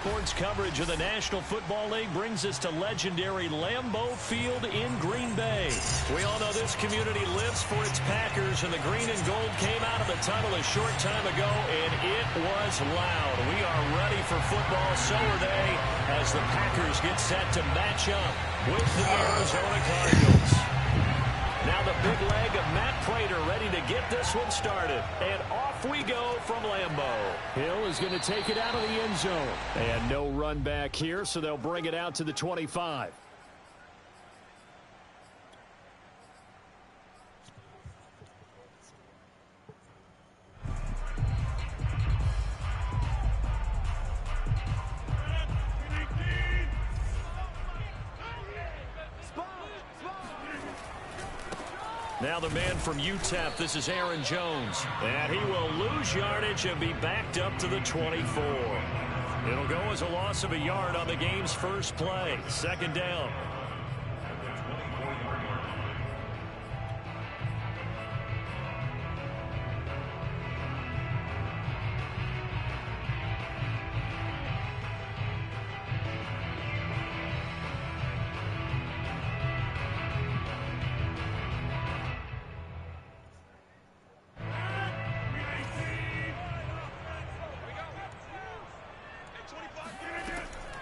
Sports coverage of the National Football League brings us to legendary Lambeau Field in Green Bay. We all know this community lives for its Packers, and the green and gold came out of the tunnel a short time ago, and it was loud. We are ready for football, so are they, as the Packers get set to match up with the Arizona Cardinals. Now the big leg of Matt Prater ready to get this one started. And off we go from Lambeau. Hill is going to take it out of the end zone. And no run back here, so they'll bring it out to the 25. Now the man from UTEP, this is Aaron Jones. And he will lose yardage and be backed up to the 24. It'll go as a loss of a yard on the game's first play. Second down.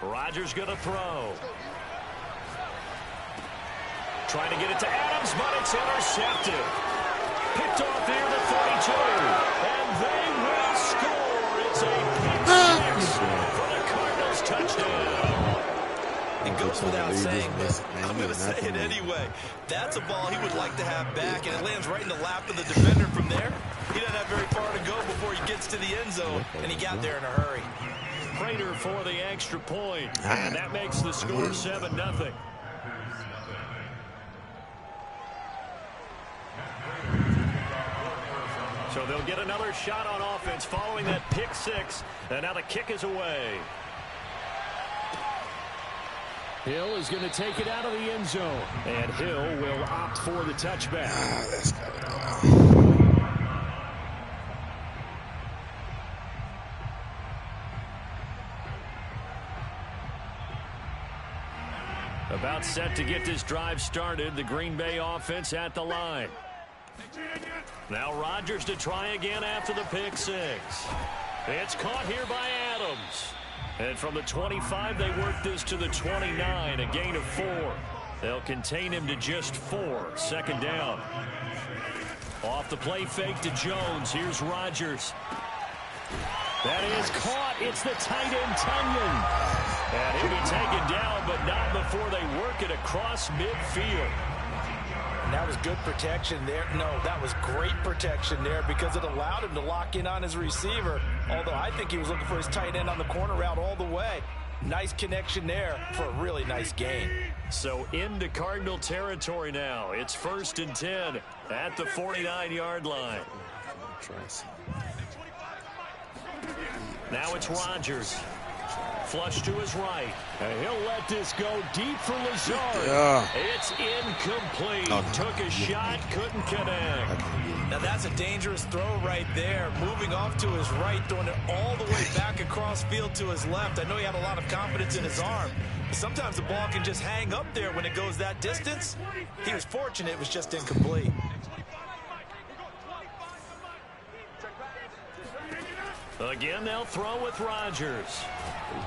Rodgers going to throw. Trying to get it to Adams, but it's intercepted. Picked off near the 42. And they will score. It's a pick six for the Cardinals touchdown. It goes without saying, but I'm going to say it anyway. That's a ball he would like to have back, and it lands right in the lap of the defender from there. He doesn't have very far to go before he gets to the end zone, and he got there in a hurry. Prater for the extra point, and that makes the score 7-0. So they'll get another shot on offense following that pick six, and now the kick is away. Hill is going to take it out of the end zone, and Hill will opt for the touchback. That's got to go. About set to get this drive started. The Green Bay offense at the line. Now Rodgers to try again after the pick six. It's caught here by Adams. And from the 25, they work this to the 29, a gain of 4. They'll contain him to just 4. Second down. Off the play fake to Jones. Here's Rodgers. That is caught. It's the tight end, Tunyon. And he'll be taken down, but not before they work it across midfield. And that was good protection there. No, that was great protection there because it allowed him to lock in on his receiver. Although I think he was looking for his tight end on the corner route all the way. Nice connection there for a really nice gain. So into Cardinal territory now. It's 1st and 10 at the 49-yard line. Now it's Rodgers. Flush to his right. And he'll let this go deep for Lazard. It's incomplete. Took a shot, couldn't connect. Now that's a dangerous throw right there. Moving off to his right, throwing it all the way back across field to his left. I know he had a lot of confidence in his arm. But sometimes the ball can just hang up there when it goes that distance. He was fortunate it was just incomplete. Again, they'll throw with Rodgers.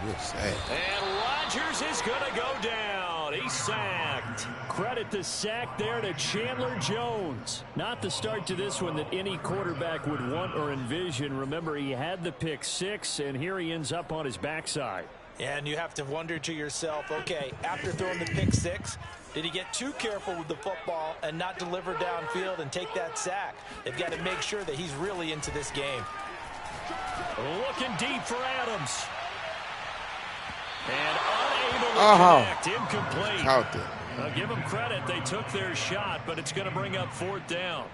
And Rodgers is going to go down. He's sacked. Credit the sack there to Chandler Jones. Not the start to this one that any quarterback would want or envision. Remember, he had the pick six, and here he ends up on his backside. And you have to wonder to yourself, okay, after throwing the pick six, did he get too careful with the football and not deliver downfield and take that sack? They've got to make sure that he's really into this game. Looking deep for Adams. And unable to connect. Incomplete. Out there. Give them credit. They took their shot, but it's going to bring up 4th down.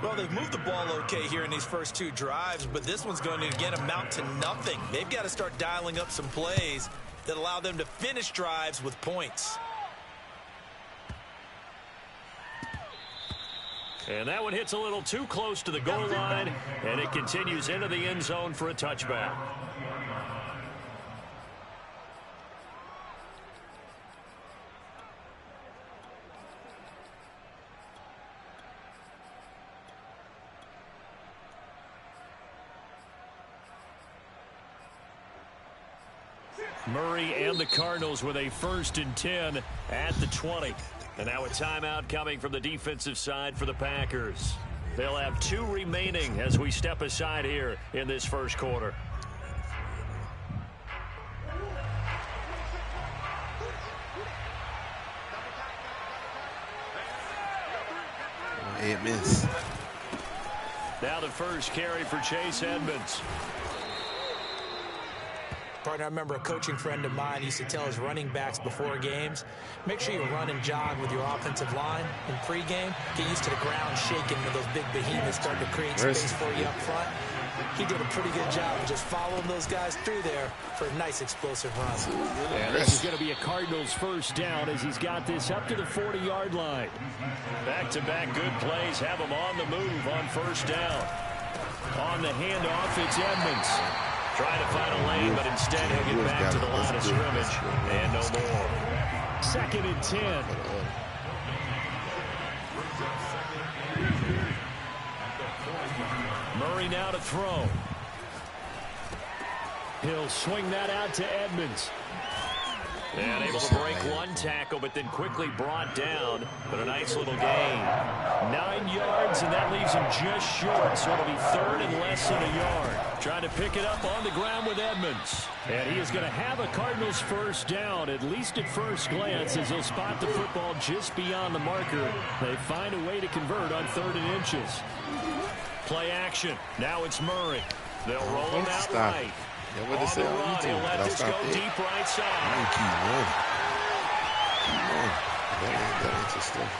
Well, they've moved the ball okay here in these first 2 drives, but this one's going to, again, amount to nothing. They've got to start dialing up some plays that allow them to finish drives with points. And that one hits a little too close to the goal line, and it continues into the end zone for a touchback. Murray and the Cardinals with a 1st and 10 at the 20. And now a timeout coming from the defensive side for the Packers. They'll have 2 remaining as we step aside here in this first quarter. Edmonds. Now the first carry for Chase Edmonds. Partner, I remember a coaching friend of mine used to tell his running backs before games, make sure you run and jog with your offensive line in pregame. Get used to the ground shaking when those big behemoths start to create space for you up front. He did a pretty good job of just following those guys through there for a nice explosive run. And this is going to be a Cardinals first down as he's got this up to the 40-yard line. Back-to-back good plays have him on the move on first down. On the handoff, it's Edmonds. Trying to find a lane, but instead he'll get back to the line of scrimmage. And no more. 2nd and 10. Murray now to throw. He'll swing that out to Edmonds. And able to break one tackle, but then quickly brought down. But a nice little gain. 9 yards, and that leaves him just short. So it'll be 3rd and less than a yard. Trying to pick it up on the ground with Edmonds. And he is going to have a Cardinals first down, at least at first glance, as he'll spot the football just beyond the marker. They find a way to convert on 3rd and inches. Play action. Now it's Murray. They'll roll him out right. Yeah, what they say on YouTube. He'll let this go deep right side. Keep on. That ain't just stuff.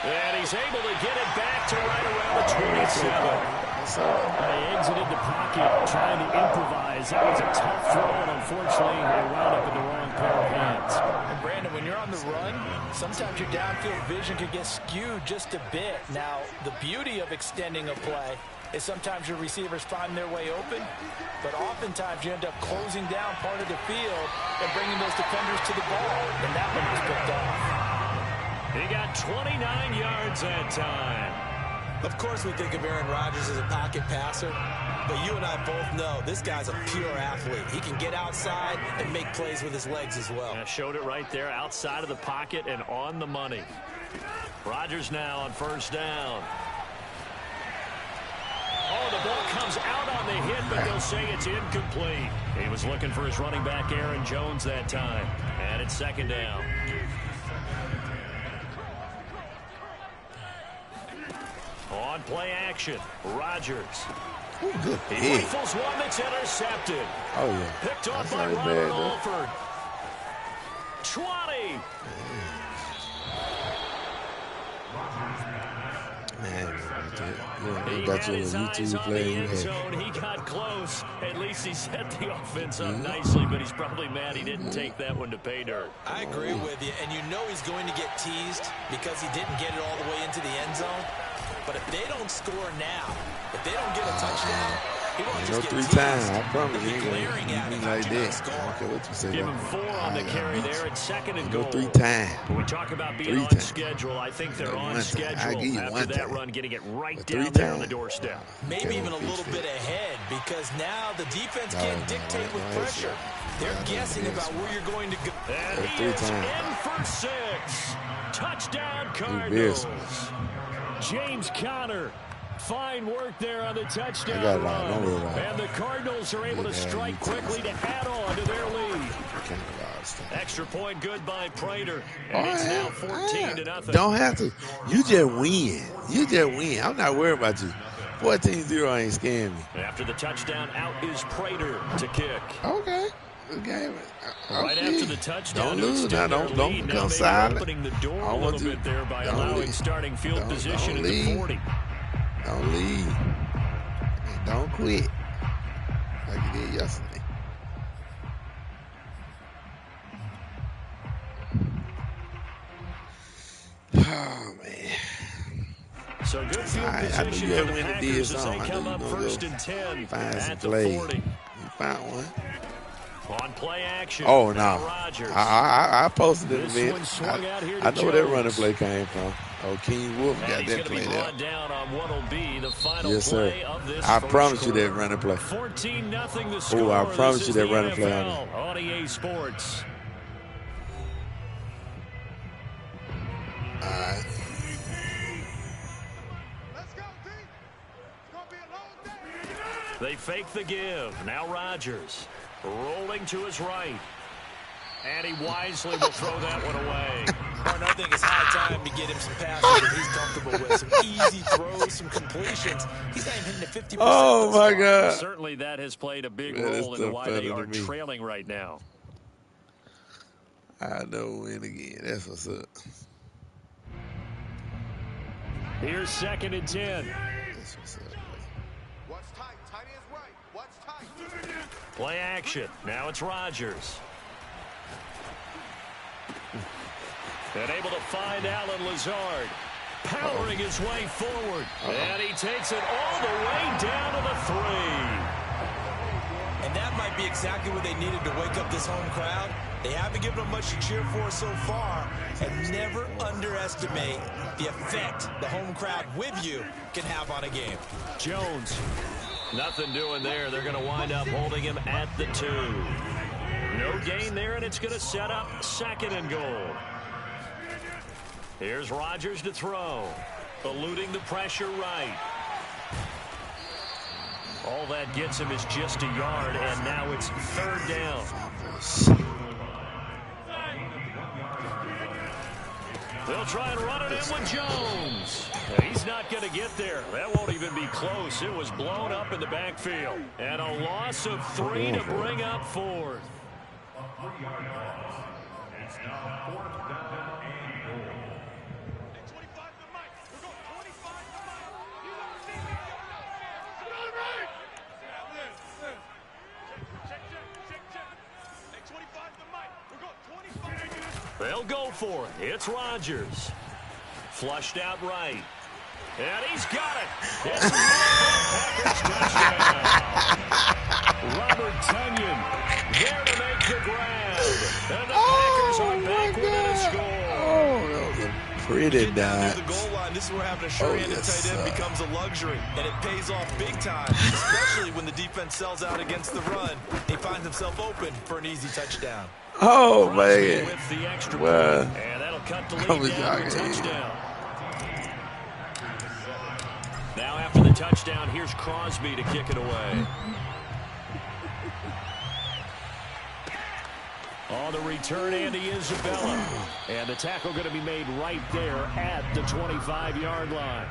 And he's able to get it back to right around the 27. They exited the pocket trying to improvise. That was a tough throw, and unfortunately, they wound up in the wrong pair of hands. And Brandon, when you're on the run, sometimes your downfield vision can get skewed just a bit. Now, the beauty of extending a play is sometimes your receivers find their way open, but oftentimes you end up closing down part of the field and bringing those defenders to the ball, and that one was picked off. He got 29 yards that time. Of course we think of Aaron Rodgers as a pocket passer, but you and I both know this guy's a pure athlete. He can get outside and make plays with his legs as well. Yeah, showed it right there, outside of the pocket and on the money. Rodgers now on first down. Oh, the ball comes out on the hit, but they'll say it's incomplete. He was looking for his running back, Aaron Jones, that time. And it's 2nd down. On play action, Rodgers. Ooh, good. He rifles one that's intercepted. Oh, yeah. Picked off by Robert Alford. 20. Man, He had his eyes on the end zone. He got close. At least he set the offense up nicely, but he's probably mad he didn't take that one to pay dirt. I agree with you, and you know he's going to get teased because he didn't get it all the way into the end zone. But if they don't score now, if they don't get a touchdown, he won't just get 3 teased. times. I promise you, glaring at him like that. I don't care what you say. Give him 4 on the carry there at 2nd and goal. 3 times. When we talk about being on schedule, I think they're on schedule after that run, getting it right down there on the doorstep. Maybe even a little bit ahead, because now the defense can't dictate with pressure. They're guessing about where you're going to go. And he is in for 6. Touchdown, Cardinals. James Conner. Fine work there on the touchdown run. And the Cardinals are able to strike quickly to add on to their lead. Extra point good by Prater. And it's now 14-0. Don't have to. You just win. You just win. I'm not worried about you. 14-0 ain't scaring me. After the touchdown, out is Prater to kick. Okay. Good game. Right after the touchdown, don't lose now. Don't become silent. Opening the door a little bit there by allowing starting field position at the 40. Don't leave. And don't quit like you did yesterday. Oh, man. So good field position for the Packers as they come up 1st and 10 at the 40. You found one. On play action. Oh, no. Rodgers. I posted it in a minute. I know where that running play came from. Oh, King Wolf got that play there. Down on what will be the final yes, sir. play of this I promise quarter. you that running play. 14-0 the score. Oh, I promise you that running play on EA Sports. All right. They fake the give. Now Rodgers rolling to his right. And he wisely will throw that one away. Martin, I think it's high time to get him some passes that he's comfortable with. Some easy throws, some completions. He's not even hitting the 50%. Oh, my God. Certainly that has played a big role in why they are trailing right now. I know win again. That's what's up. Here's 2nd and 10. That's what's up. What's tight? Tight is right. What's tight? Play action. Now it's Rodgers. And able to find Allen Lazard. Powering his way forward. And he takes it all the way down to the 3. And that might be exactly what they needed to wake up this home crowd. They haven't given them much to cheer for so far. And never underestimate the effect the home crowd with you can have on a game. Jones. Nothing doing there. They're going to wind up holding him at the 2. No gain there, and it's going to set up 2nd and goal. Here's Rodgers to throw. Eluding the pressure right. All that gets him is just a yard, and now it's 3rd down. They'll try and run it in with Jones. He's not going to get there. That won't even be close. It was blown up in the backfield. And a loss of 3 to bring up 4th. It's now 4th down and goal. They'll go for it. It's Rodgers. Flushed out right. And he's got it. It's a Packers touchdown. Robert Tonyan there to make the grab. And the Packers are back within a score. Oh, that was a pretty dime. The goal line, this is where having a sure-handed tight end becomes a luxury, and it pays off big time, especially when the defense sells out against the run. He finds himself open for an easy touchdown. Oh, man. With the extra well, point, and that'll cut the lead down to a touchdown. Now after the touchdown, here's Crosby to kick it away. On the return, Andy Isabella. And the tackle going to be made right there at the 25-yard line.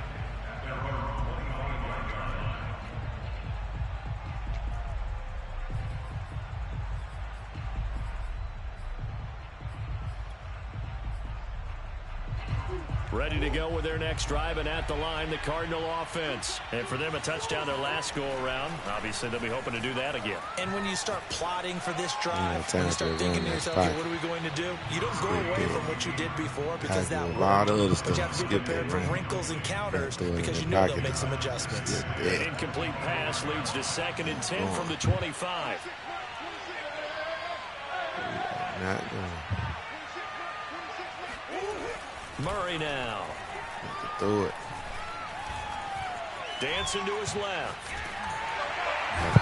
Ready to go with their next drive, and at the line, the Cardinal offense. And for them, a touchdown their last go-around. Obviously, they'll be hoping to do that again. And when you start plotting for this drive, when you start thinking to yourself, okay, what are we going to do? You don't go away from what you did before because that worked. But you have to be prepared for wrinkles and counters because you know they'll make some adjustments. An incomplete pass leads to 2nd and 10 from the 25. Not going. Murray now. Throw it. Dancing to his left.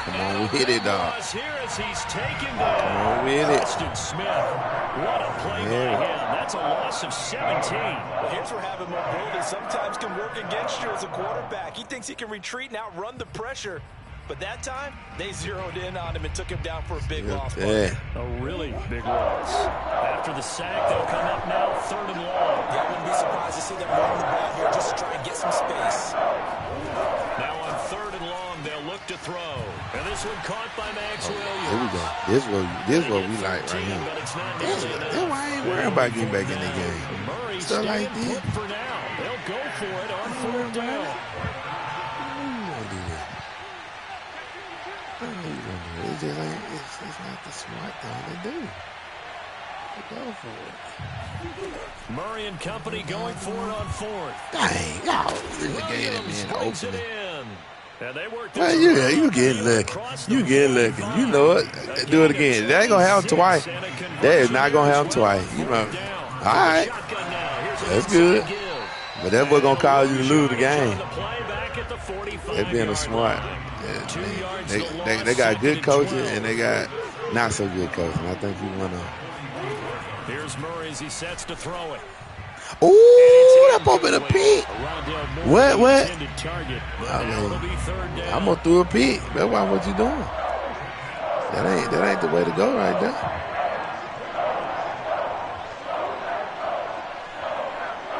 Come on, we hit it, dog. Here as he's taken down. Come on, we hit it. Austin Smith. What a play by him. That's a loss of 17. Well, here's where having mobility sometimes can work against you as a quarterback. He thinks he can retreat and outrun the pressure. But that time, they zeroed in on him and took him down for a big loss. Yeah. A really big loss. After the sack, they'll come up now 3rd and long. Yeah, I wouldn't be surprised to see them run the ball here just to try and get some space. Now on 3rd and long, they'll look to throw. And this one caught by Max Williams. Here we go. This is what we like right here. That's why I ain't worried about getting back in the game. Murray Stuff like this. for now. They'll go for it on 4th down. It's not the smart thing to do. Go for it. Murray and company going for it on 4th. Dang, y'all gave that man an opening. And they worked Well, you getting lucky. You getting lucky. You know it. Do it again. That ain't going to happen twice. That is not going to happen twice. You know. All right. That's good. But that's what's going to cause you to lose the game. They're being a smart. They got good coaching and they got not so good coaching. I think you want to. Here's Murray as he sets to throw it. Ooh, that ball been a pick. What? I'm going to throw a pick. That's why what you doing. That ain't the way to go right there.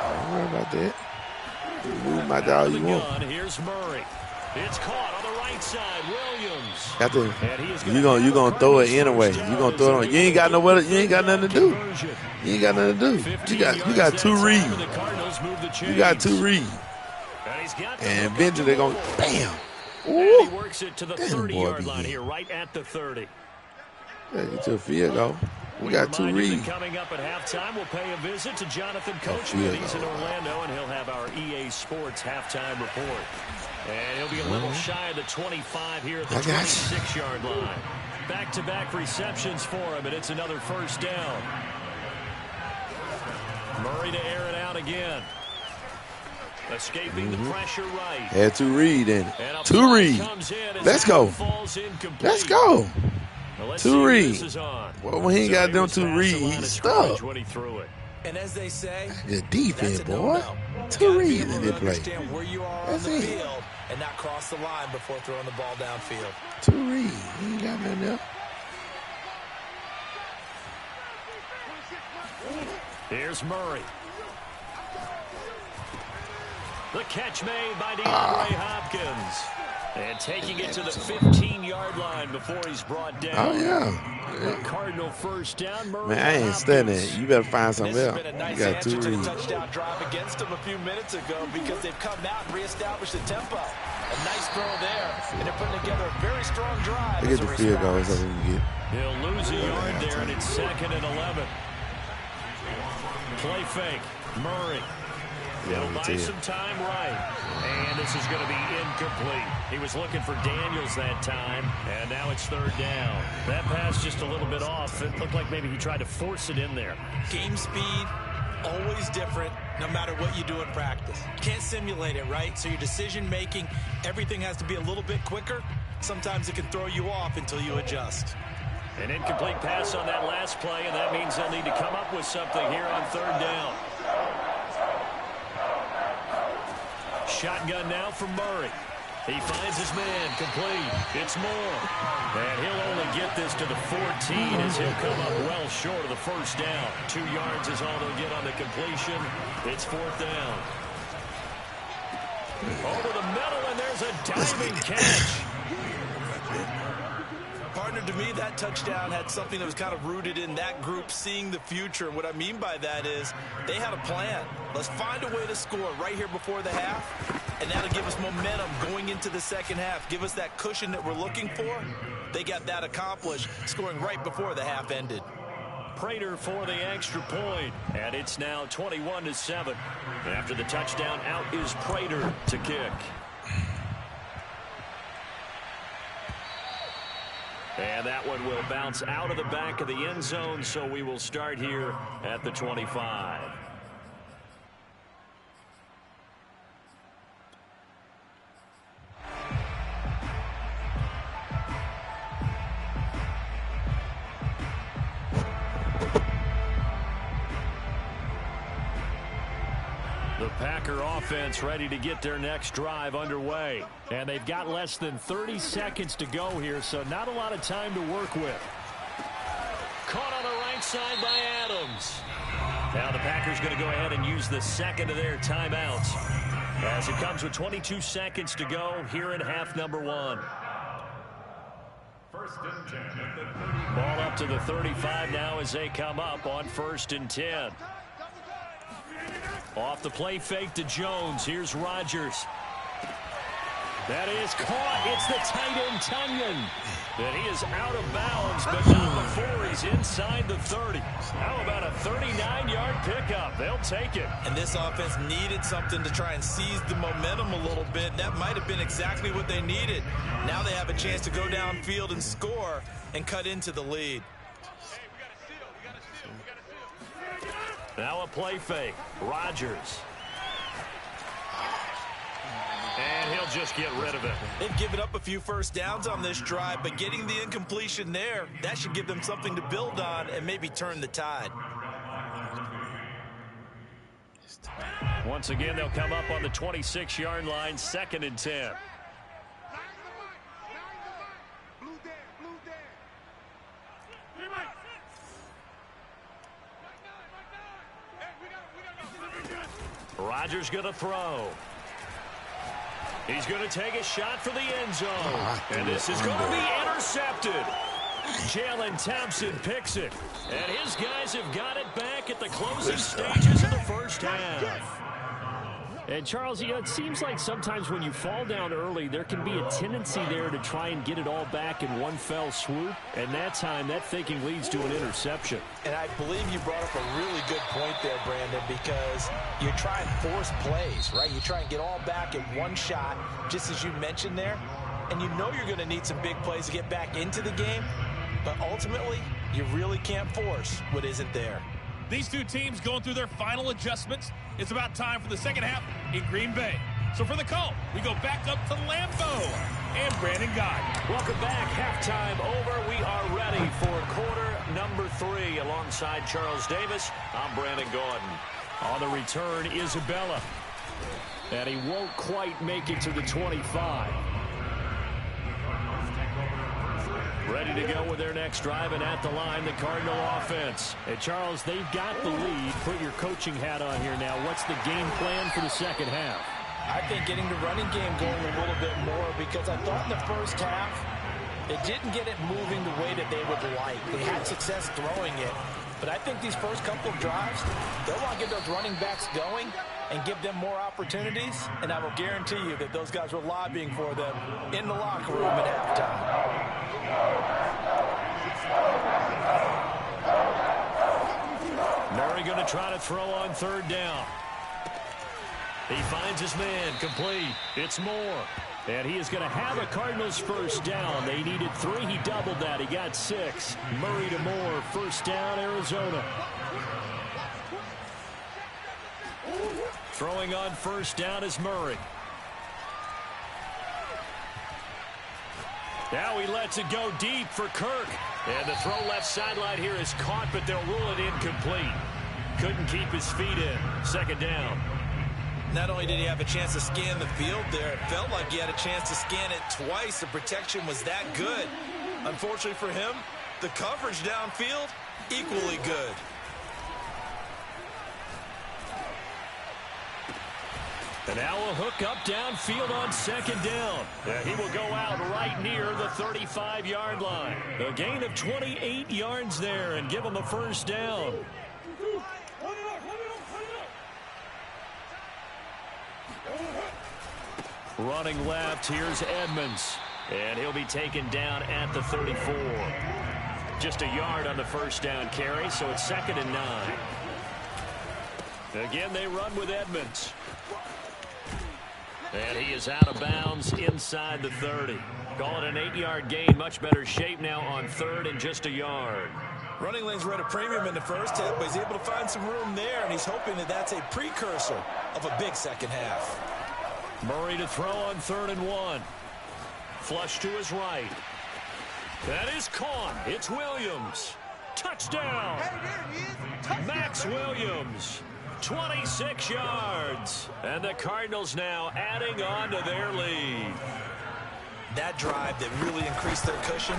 Don't worry about that. You move my dog you want. Here's Murray. It's caught on the right side. Williams. You gonna throw it anyway. You gonna throw it on. You ain't got nowhere. You ain't got nothing to do. You ain't got nothing to do. You got two reads. You got two reads. And eventually they're gonna bam. Ooh. He works it to the 30-yard line here, right at the 30. Yeah, get your field goal. We got two reads. Coming up at halftime, we'll pay a visit to Jonathan Coachman. He's in Orlando, and he'll have our EA Sports halftime report. And he'll be a little shy of the 25 here at the 26-yard line. Back-to-back receptions for him, and it's another first down. Murray to air it out again. Escaping the pressure right. Had two read in it. Two read. Let's go. Let's go. Two read. Well, when he got them two read, he's stuck. And as they say, good defense, boy. Two read in the play. Where you are on the field and not cross the line before throwing the ball downfield. Two read. He ain't got nothing else. Here's Murray. The catch made by DeAndre Hopkins. And taking it to the 15-yard line before he's brought down. Oh, yeah. Cardinal first down. Murray, man, I ain't studying it. You better find something else. Nice, you got two reads. Touchdown drive against them a few minutes ago because they've come out and reestablished the tempo. A nice throw there, and they're putting together a very strong drive. Look at the field goals that we can get. He'll lose a yard there, and it's 2nd and 11. Play fake. Murray. He'll buy some time right. And this is going to be incomplete. He was looking for Daniels that time, and now it's 3rd down. That pass just a little bit off. It looked like maybe he tried to force it in there. Game speed, always different, no matter what you do in practice. You can't simulate it, right? So your decision-making, everything has to be a little bit quicker. Sometimes it can throw you off until you adjust. An incomplete pass on that last play, and that means they'll need to come up with something here on 3rd down. Shotgun now from Murray. He finds his man, complete. It's Moore. And he'll only get this to the 14 as he'll come up well short of the first down. 2 yards is all they'll get on the completion. It's 4th down. Over the middle, and there's a diving catch. Partner, to me, that touchdown had something that was kind of rooted in that group seeing the future. And what I mean by that is they had a plan. Let's find a way to score right here before the half, and that'll give us momentum going into the second half. Give us that cushion that we're looking for. They got that accomplished, scoring right before the half ended. Prater for the extra point, and it's now 21-7. After the touchdown, out is Prater to kick. And that one will bounce out of the back of the end zone, so we will start here at the 25. The Packer offense ready to get their next drive underway. And they've got less than 30 seconds to go here, so not a lot of time to work with. Caught on the right side by Adams. Now the Packers going to go ahead and use the second of their timeouts, as it comes with 22 seconds to go here in half number 1. Ball up to the 35 now as they come up on 1st and 10. Off the play fake to Jones. Here's Rodgers. That is caught. It's the tight end, Tunyon. And he is out of bounds, but not before he's inside the 30. How about a 39-yard pickup? They'll take it. And this offense needed something to try and seize the momentum a little bit. That might have been exactly what they needed. Now they have a chance to go downfield and score and cut into the lead. Now a play fake. Rodgers. just get rid of it. They've given up a few first downs on this drive, but getting the incompletion there, that should give them something to build on and maybe turn the tide. Once again, they'll come up on the 26-yard line, 2nd and 10. Rodgers going to throw. He's going to take a shot for the end zone. And this is going to be intercepted. Jalen Thompson picks it. And his guys have got it back at the closing stages of the first half. And, Charles, you know, it seems like sometimes when you fall down early, there can be a tendency there to try and get it all back in one fell swoop. And that time, that thinking leads to an interception. And I believe you brought up a really good point there, Brandon, because you try and force plays, right? You try and get all back in one shot, just as you mentioned there. And you know you're going to need some big plays to get back into the game. But ultimately, you really can't force what isn't there. These two teams going through their final adjustments. It's about time for the second half in Green Bay. So for the call, we go back up to Lambeau and Brandon Gott. Welcome back. Halftime over. We are ready for quarter number 3. Alongside Charles Davis, I'm Brandon Gordon. On the return, Isabella. And he won't quite make it to the 25. Ready to go with their next drive, and at the line, the Cardinal offense. Hey, Charles, they've got the lead. Put your coaching hat on here now. What's the game plan for the second half? I think getting the running game going a little bit more, because I thought in the first half, they didn't get it moving the way that they would like. They had success throwing it, but I think these first couple of drives, they'll want to get those running backs going and give them more opportunities, and I will guarantee you that those guys were lobbying for them in the locker room at halftime. Murray going to try to throw on 3rd down. He finds his man, complete. It's Moore. And he is going to have a Cardinals first down. They needed 3. He doubled that. He got 6. Murray to Moore. First down, Arizona. Throwing on first down is Murray. Now he lets it go deep for Kirk. And the throw left sideline here is caught, but they'll rule it incomplete. Couldn't keep his feet in. 2nd down. Not only did he have a chance to scan the field there, it felt like he had a chance to scan it twice. The protection was that good. Unfortunately for him, the coverage downfield, equally good. And now a hook up downfield on 2nd down. He will go out right near the 35-yard line. A gain of 28 yards there and give him a first down. Running left, here's Edmonds. And he'll be taken down at the 34. Just a yard on the first down carry, so it's 2nd and 9. Again, they run with Edmonds. And he is out of bounds inside the 30. Call it an 8-yard gain. Much better shape now on 3rd and just a yard. Running lanes were at a premium in the first half, but he's able to find some room there, and he's hoping that that's a precursor of a big second half. Murray to throw on 3rd and 1. Flush to his right. That is caught. It's Williams. Touchdown. Max Williams. 26 yards. And the Cardinals now adding on to their lead. That drive that really increased their cushion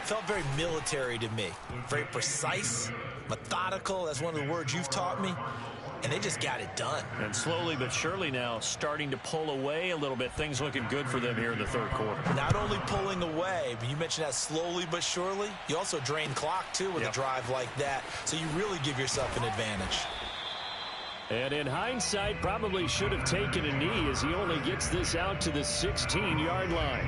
felt very military to me. Very precise, methodical. That's one of the words you've taught me. And they just got it done. And slowly but surely now starting to pull away a little bit. Things looking good for them here in the 3rd quarter. Not only pulling away, but you mentioned that slowly but surely. You also drain clock, too, with a drive like that. So you really give yourself an advantage. And in hindsight, probably should have taken a knee as he only gets this out to the 16-yard line.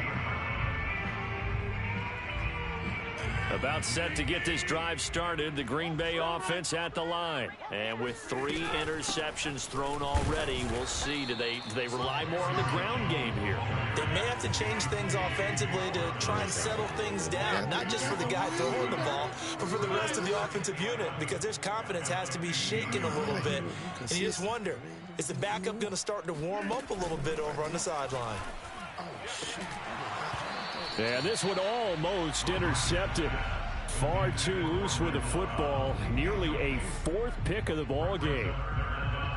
About set to get this drive started, the Green Bay offense at the line. And with 3 interceptions thrown already, we'll see. Do they rely more on the ground game here? They may have to change things offensively to try and settle things down, not just for the guy throwing the ball, but for the rest of the offensive unit, because their confidence has to be shaken a little bit. And you just wonder, is the backup going to start to warm up a little bit over on the sideline? And this one almost intercepted. Far too loose with the football. Nearly a 4th pick of the ball game.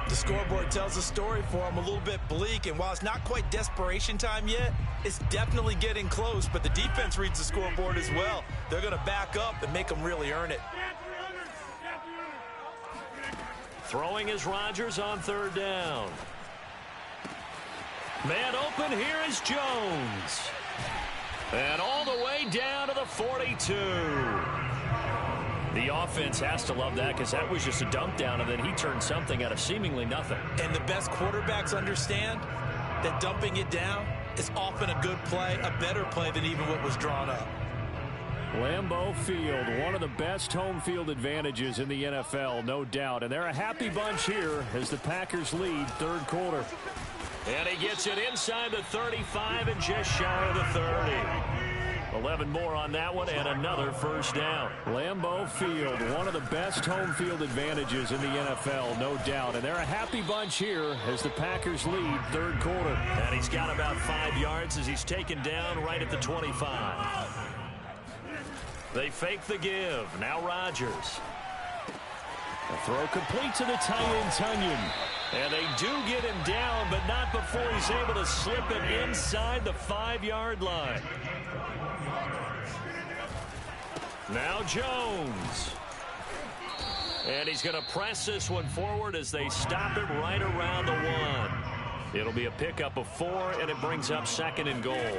The scoreboard tells a story for him, a little bit bleak, and while it's not quite desperation time yet, it's definitely getting close, but the defense reads the scoreboard as well. They're going to back up and make them really earn it. Throwing is Rodgers on 3rd down. Man open, here is Jones. And all the way down to the 42. The offense has to love that because that was just a dump down, and then he turned something out of seemingly nothing. And the best quarterbacks understand that dumping it down is often a good play, a better play than even what was drawn up. Lambeau Field, one of the best home field advantages in the NFL, no doubt. And they're a happy bunch here as the Packers lead 3rd quarter. And he gets it inside the 35 and just shy of the 30. 11 more on that one and another 1st down. Lambeau Field, one of the best home field advantages in the NFL, no doubt. And they're a happy bunch here as the Packers lead 3rd quarter. And he's got about 5 yards as he's taken down right at the 25. They fake the give. Now Rodgers. A throw complete to the tight end, Tunyon. And they do get him down, but not before he's able to slip it inside the 5-yard line. Now Jones. And he's going to press this one forward as they stop him right around the 1. It'll be a pickup of 4, and it brings up 2nd and goal.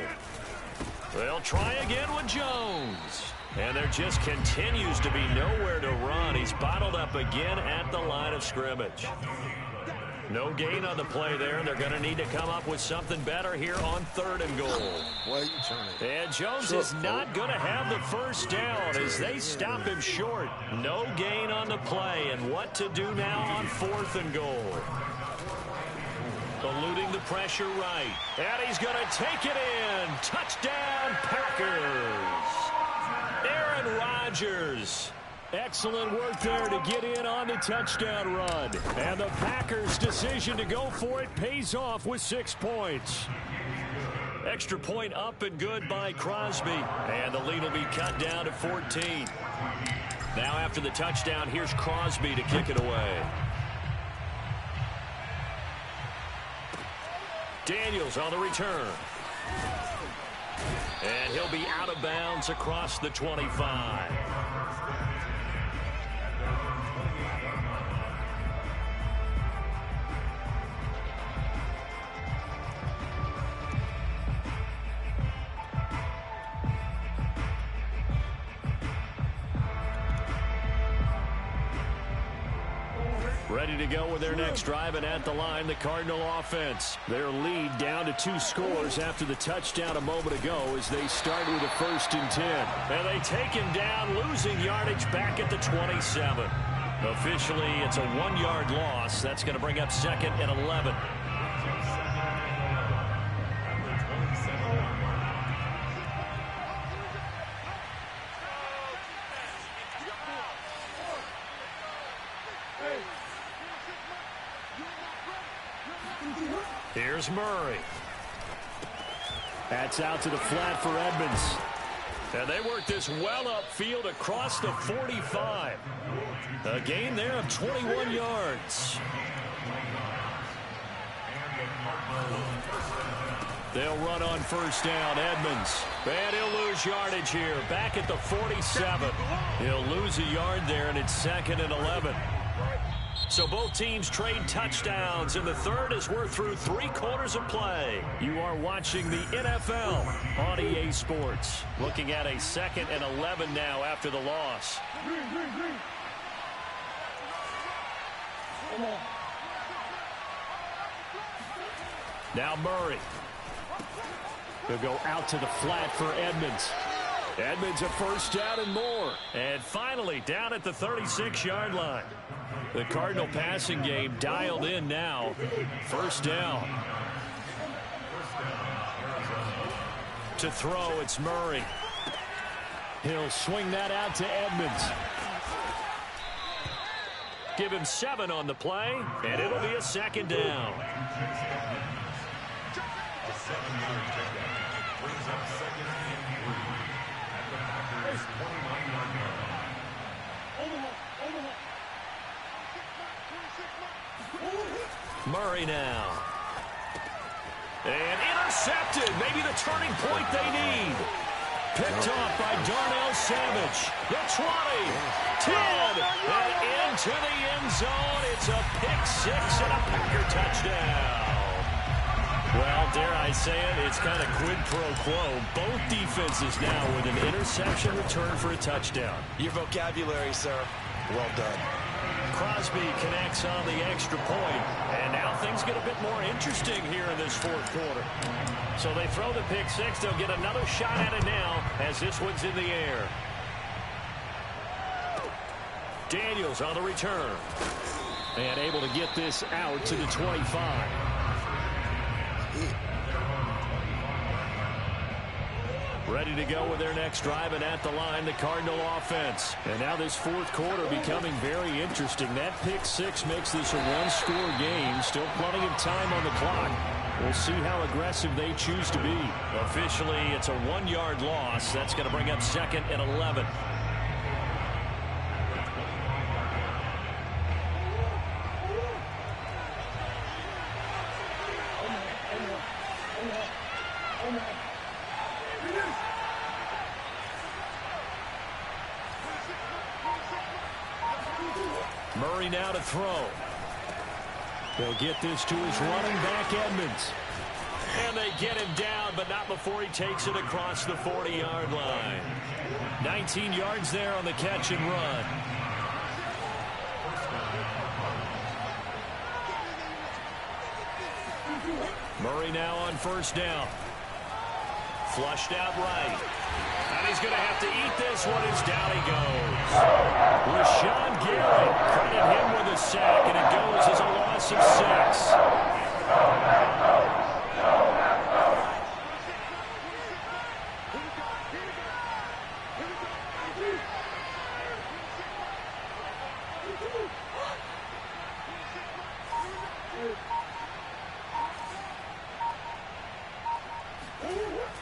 They'll try again with Jones. And there just continues to be nowhere to run. He's bottled up again at the line of scrimmage. No gain on the play there. They're going to need to come up with something better here on 3rd and goal. And Jones is not going to have the 1st down as they stop him short. No gain on the play. And what to do now on 4th and goal. Eluding the pressure right. And he's going to take it in. Touchdown, Packers. Aaron Rodgers. Excellent work there to get in on the touchdown run. And the Packers' decision to go for it pays off with 6 points. Extra point up and good by Crosby. And the lead will be cut down to 14. Now after the touchdown, here's Crosby to kick it away. Daniels on the return. And he'll be out of bounds across the 25. Ready to go with their next drive, and at the line, the Cardinal offense. Their lead down to 2 scores after the touchdown a moment ago as they start with a 1st and 10. And they take him down, losing yardage back at the 27. Officially, it's a 1-yard loss. That's going to bring up 2nd and 11. Here's Murray. That's out to the flat for Edmonds. And they work this well upfield across the 45. A gain there of 21 yards. They'll run on 1st down. Edmonds. And he'll lose yardage here. Back at the 47. He'll lose a yard there, and it's 2nd and 11. So both teams trade touchdowns, and the 3rd as we're through 3 quarters of play. You are watching the NFL on EA Sports. Looking at a 2nd and 11 now after the loss. Now Murray. He'll go out to the flat for Edmonds. Edmonds a first down and more. And finally down at the 36-yard line. The Cardinal passing game dialed in now. First down. To throw, it's Murray. He'll swing that out to Edmonds. Give him 7 on the play, and it'll be a second down. Murray now. And intercepted. Maybe the turning point they need. Picked off by Darnell Savage. The 20, 10, and into the end zone. It's a pick-6 and a Packer touchdown. Well, dare I say it, it's kind of quid pro quo. Both defenses now with an interception return for a touchdown. Your vocabulary, sir. Well done. Crosby connects on the extra point, and now things get a bit more interesting here in this fourth quarter. So they throw the pick-6. They'll get another shot at it now as this one's in the air. Daniels on the return. And able to get this out to the 25. Ready to go with their next drive, and at the line, the Cardinal offense. And now this fourth quarter becoming very interesting. That pick-6 makes this a one-score game. Still plenty of time on the clock. We'll see how aggressive they choose to be. Officially, it's a 1-yard loss. That's going to bring up 2nd and 11. Murray now to throw. They'll get this to his running back, Edmonds. And they get him down, but not before he takes it across the 40-yard line. 19 yards there on the catch and run. Murray now on first down. Flushed out right. And he's going to have to eat this one as down he goes. Rashawn Gary, credit him with a sack, and it goes as a loss of 6.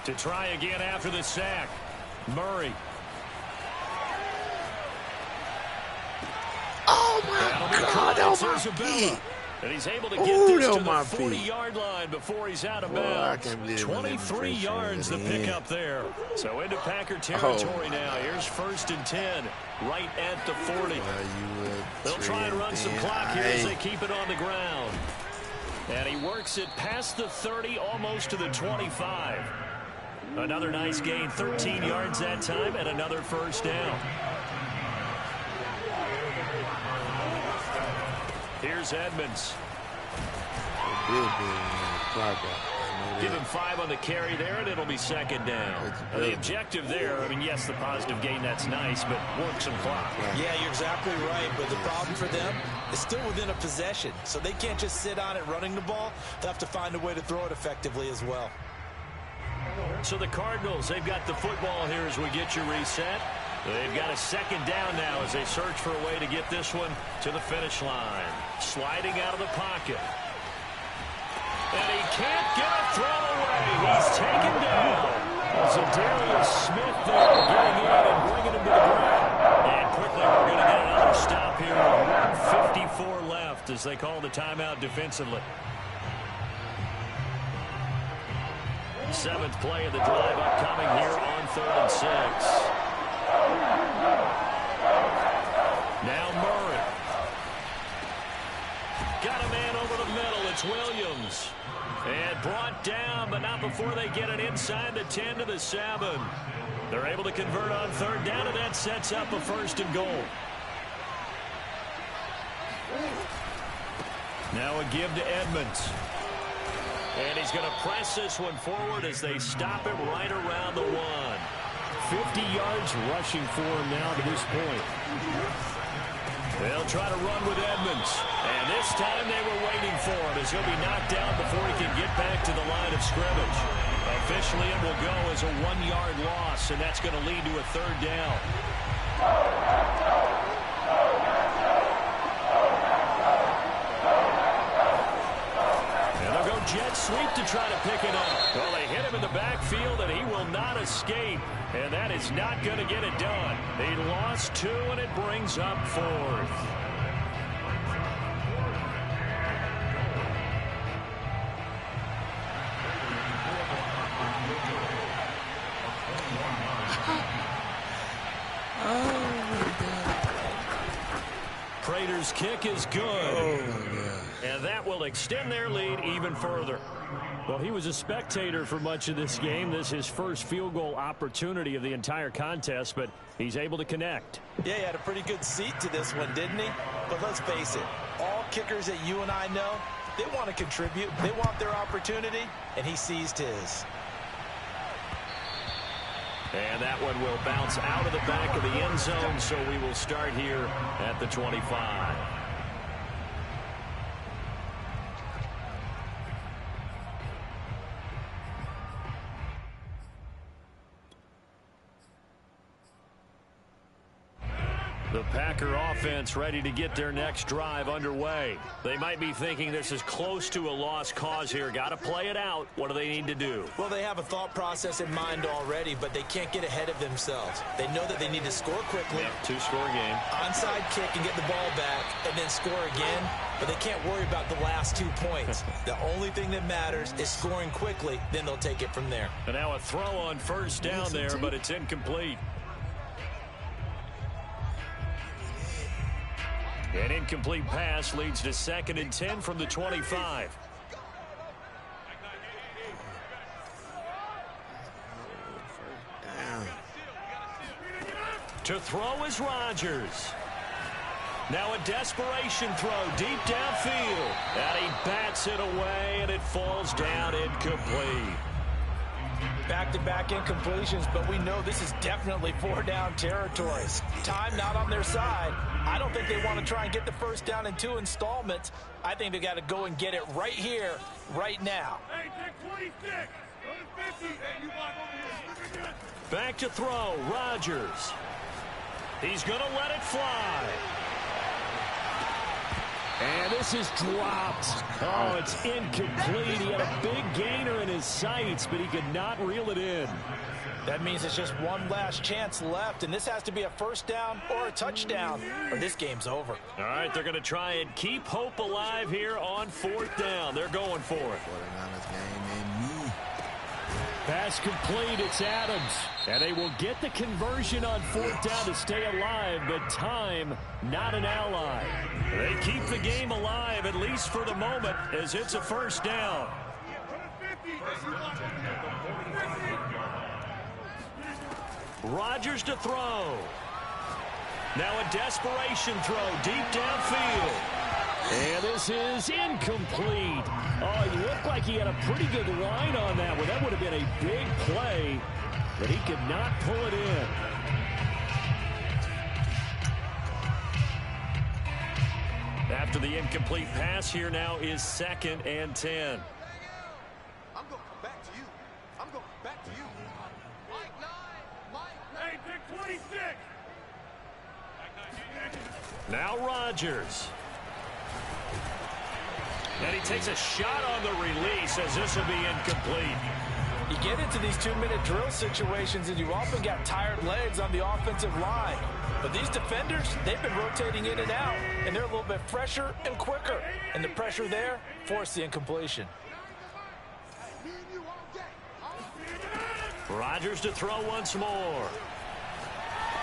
To try again after the sack. Murray. Oh, my God. That was my feet. And he's able to get this to the 40-yard line before he's out of bounds. 23 yards the pickup there. So into Packer territory now. Here's 1st and 10 right at the 40. They'll try and run some clock here as they keep it on the ground. And he works it past the 30, almost to the 25. Another nice gain, 13 yards that time, and another first down. Here's Edmonds. Give him 5 on the carry there, and it'll be 2nd down. The objective there, I mean, yes, the positive gain, that's nice, but work some clock. Yeah, you're exactly right, but the problem for them is still within a possession, so they can't just sit on it running the ball. They'll have to find a way to throw it effectively as well. So the Cardinals, they've got the football here as we get you reset. They've got a 2nd down now as they search for a way to get this one to the finish line. Sliding out of the pocket. And he can't get a throw away. He's taken down. So Darius Smith there getting in and bringing him to the ground. And quickly we're going to get another stop here with 1:54 left as they call the timeout defensively. 7th play of the drive upcoming here on 3rd and 6. Now Murray. Got a man over the middle. It's Williams. And brought down, but not before they get it inside the 10 to the 7. They're able to convert on 3rd down, and that sets up a 1st and goal. Now a give to Edmonds. And he's going to press this one forward as they stop him right around the 1. 50 yards rushing for him now to this point. They'll try to run with Edmonds. And this time they were waiting for him as he'll be knocked down before he can get back to the line of scrimmage. Officially, it will go as a 1-yard loss, and that's going to lead to a 3rd down. Jet sweep to try to pick it up. Well, they hit him in the backfield, and he will not escape. And that is not going to get it done. He lost 2, and it brings up 4th. Prater's kick is good. And that will extend their lead even further. Well, he was a spectator for much of this game. This is his first field goal opportunity of the entire contest, but he's able to connect. Yeah, he had a pretty good seat to this one, didn't he? But let's face it, all kickers that you and I know, they want to contribute. They want their opportunity, and he seized his. And that one will bounce out of the back of the end zone, so we will start here at the 25. The Packer offense ready to get their next drive underway. They might be thinking this is close to a lost cause here. Got to play it out. What do they need to do? Well, they have a thought process in mind already, but they can't get ahead of themselves. They know that they need to score quickly. Yeah, 2-score game. Onside kick and get the ball back and then score again, but they can't worry about the last 2 points. The only thing that matters is scoring quickly, then they'll take it from there. And now a throw on 1st down there, but it's incomplete. An incomplete pass leads to 2nd and 10 from the 25. To throw is Rodgers. Now a desperation throw deep downfield. And he bats it away, and it falls down incomplete. Back-to-back incompletions, but we know this is definitely 4-down territory. Time not on their side. I don't think they want to try and get the 1st down in 2 installments. I think they got to go and get it right here, right now. Back to throw, Rodgers. He's going to let it fly. And this is dropped. Oh, it's incomplete. He had a big gainer in his sights, but he could not reel it in. That means it's just one last chance left, and this has to be a 1st down or a touchdown, or this game's over. All right, they're going to try and keep hope alive here on 4th down. They're going for it. Pass complete, it's Adams. And they will get the conversion on 4th down to stay alive, but time, not an ally. They keep the game alive, at least for the moment, as it's a 1st down. Rodgers to throw. Now a desperation throw deep downfield. And this is incomplete. Oh, he looked like he had a pretty good line on that one. That would have been a big play, but he could not pull it in. After the incomplete pass, here now is 2nd and 10. I'm going back to you. I'm going back to you. Mike 9. Hey, pick 26. Now Rodgers. And he takes a shot on the release as this will be incomplete. You get into these 2-minute drill situations and you often got tired legs on the offensive line. But these defenders, they've been rotating in and out, and they're a little bit fresher and quicker. And the pressure there forced the incompletion. Rodgers to throw once more.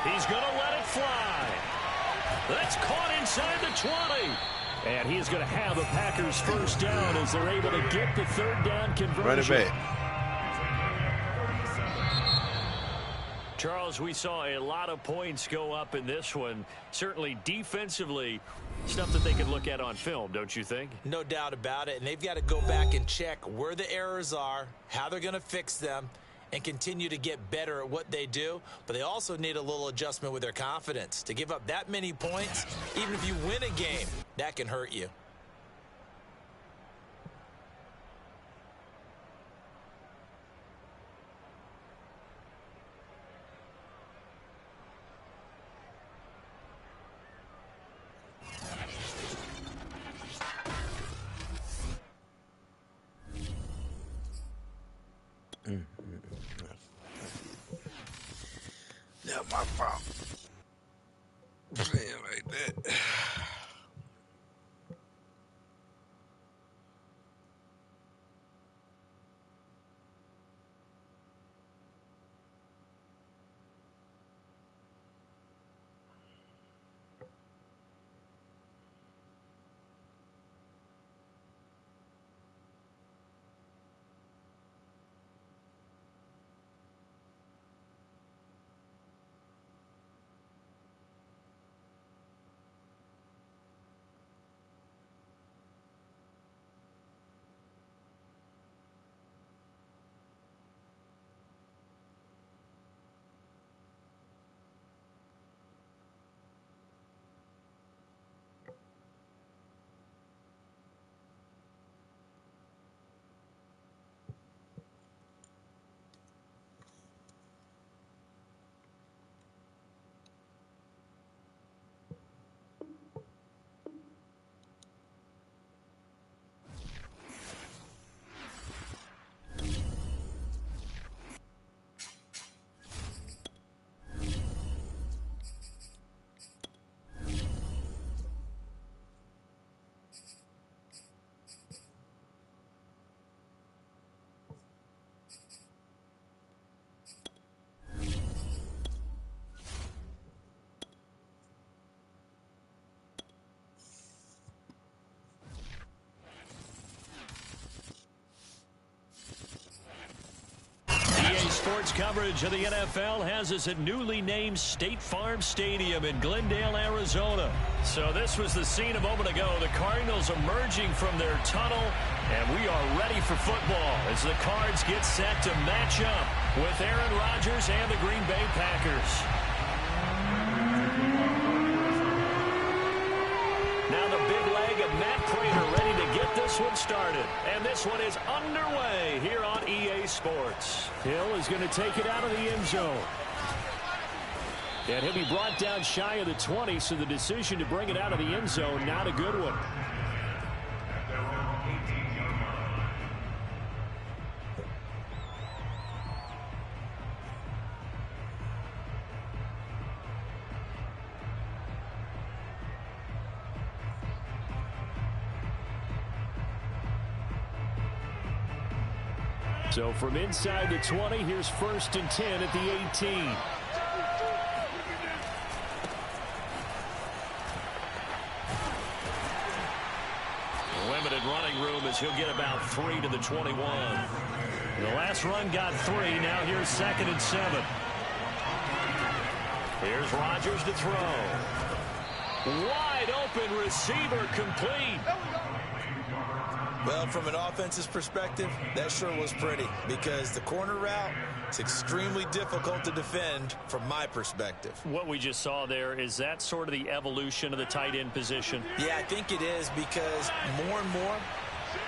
He's going to let it fly. That's caught inside the 20. And he is going to have the Packers 1st down as they're able to get the 3rd down conversion. Run it back. Charles, we saw a lot of points go up in this one. Certainly defensively, stuff that they can look at on film, don't you think? No doubt about it. And they've got to go back and check where the errors are, how they're going to fix them, and continue to get better at what they do, but they also need a little adjustment with their confidence. To give up that many points, even if you win a game, that can hurt you. Not my fault. Playing like that. Sports coverage of the NFL has us at newly named State Farm Stadium in Glendale, Arizona. So this was the scene a moment ago. The Cardinals emerging from their tunnel, and we are ready for football as the Cards get set to match up with Aaron Rodgers and the Green Bay Packers. Now the big leg of Matt Prater ready to get this one started. And this one is underway here on EA Sports. Hill is going to take it out of the end zone. And he'll be brought down shy of the 20, so the decision to bring it out of the end zone, not a good one. So from inside the 20, here's 1st and 10 at the 18. Limited running room as he'll get about 3 to the 21. The last run got 3. Now here's 2nd and 7. Here's Rodgers to throw. Wide open receiver complete. Well, from an offense's perspective, that sure was pretty because the corner route is extremely difficult to defend from my perspective. What we just saw there, is that sort of the evolution of the tight end position? Yeah, I think it is because more and more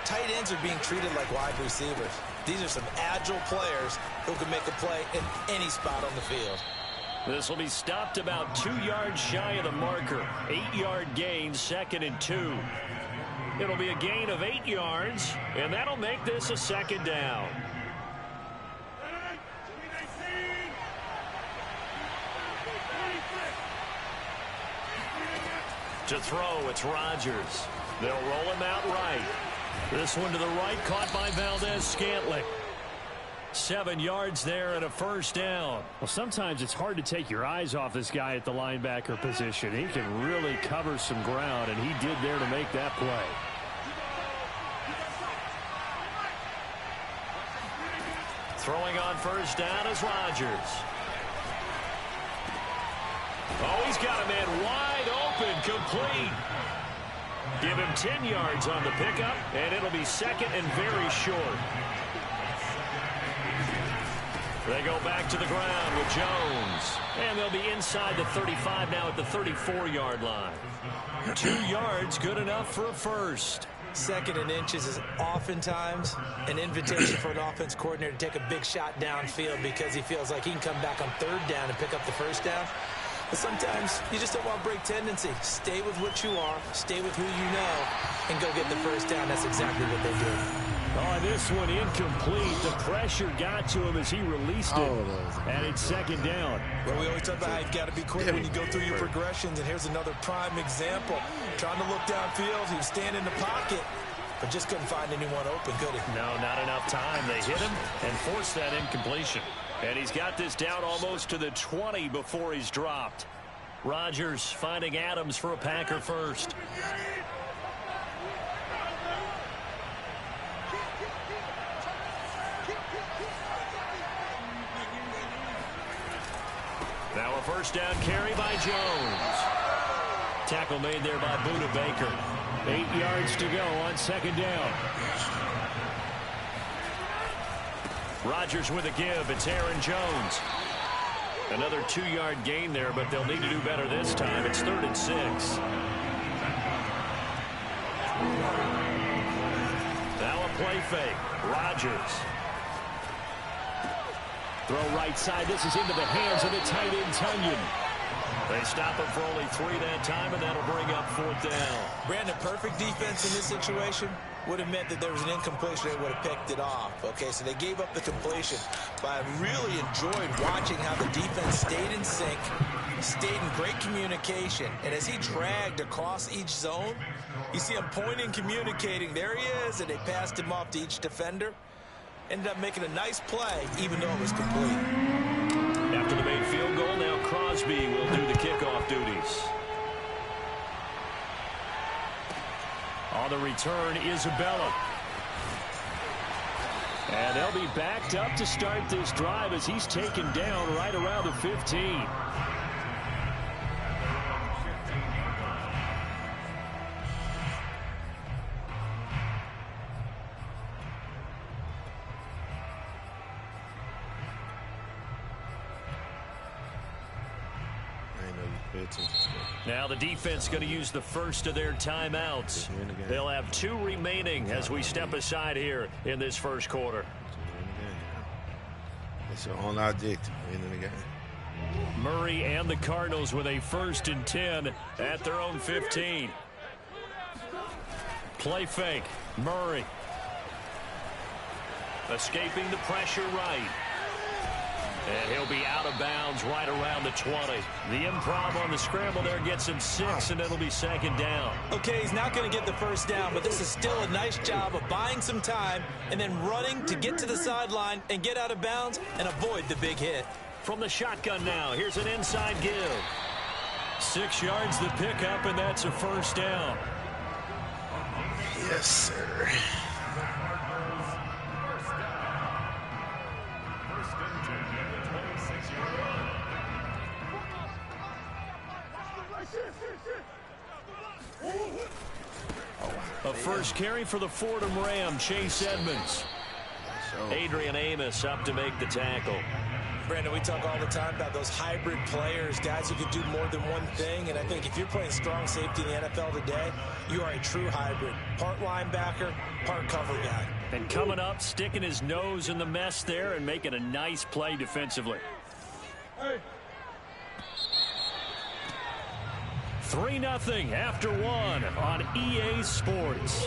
tight ends are being treated like wide receivers. These are some agile players who can make a play in any spot on the field. This will be stopped about 2 yards shy of the marker. 8-yard gain, 2nd and 2. It'll be a gain of 8 yards, and that'll make this a 2nd down. To throw, it's Rodgers. They'll roll him out right. This one to the right, caught by Valdez-Scantling. 7 yards there and a 1st down. Well, sometimes it's hard to take your eyes off this guy at the linebacker position. He can really cover some ground, and he did there to make that play. Throwing on 1st down is Rodgers. Oh, he's got a man wide open, complete. Give him 10 yards on the pickup, and it'll be 2nd and very short. They go back to the ground with Jones. And they'll be inside the 35 now at the 34-yard line. 2 yards, good enough for a first. 2nd and inches is oftentimes an invitation for an offense coordinator to take a big shot downfield because he feels like he can come back on 3rd down and pick up the 1st down. But sometimes you just don't want break tendency. Stay with what you are, stay with who you know, and go get the 1st down. That's exactly what they did. Oh, this one incomplete. The pressure got to him as he released it. And it's 2nd down. Well, we always talk about how you've got to be quick when you go through your progressions, and here's another prime example. Trying to look downfield, he was standing in the pocket, but just couldn't find anyone open, could he? No, not enough time. They hit him and forced that incompletion. And he's got this down almost to the 20 before he's dropped. Rodgers finding Adams for a Packer first. Now a first down carry by Jones. Tackle made there by Buda Baker. 8 yards to go on 2nd down. Rodgers with a give. It's Aaron Jones. Another 2-yard gain there, but they'll need to do better this time. It's 3rd and 6. Now a play fake. Rodgers. Throw right side. This is into the hands of the tight end, Tunyon. They stop him for only 3 that time, and that'll bring up 4th down. Brandon, perfect defense in this situation would have meant that there was an incompletion. They would have picked it off. Okay, so they gave up the completion. But I really enjoyed watching how the defense stayed in sync, stayed in great communication. And as he dragged across each zone, you see him pointing, communicating. There he is, and they passed him off to each defender. Ended up making a nice play, even though it was complete. After the made field goal, now Crosby will do the kickoff duties. On the return, Isabella. And they'll be backed up to start this drive as he's taken down right around the 15. Now the defense going to use the first of their timeouts. They'll have 2 remaining as we step aside here in this first quarter. It's your own objective, winning the game. Murray and the Cardinals with a 1st and 10 at their own 15. Play fake. Murray. Escaping the pressure right. And he'll be out of bounds right around the 20. The improv on the scramble there gets him 6, and it'll be 2nd down. Okay, he's not going to get the 1st down, but this is still a nice job of buying some time and then running to get to the sideline and get out of bounds and avoid the big hit. From the shotgun now, here's an inside give. 6 yards the pickup, and that's a 1st down. Yes, sir. A first carry for the Fordham Ram, Chase Edmonds. Adrian Amos up to make the tackle. Brandon, we talk all the time about those hybrid players, guys who can do more than one thing, and I think if you're playing strong safety in the NFL today, you are a true hybrid. Part linebacker, part cover guy. And coming up, sticking his nose in the mess there and making a nice play defensively. 3-0 after 1 on EA Sports.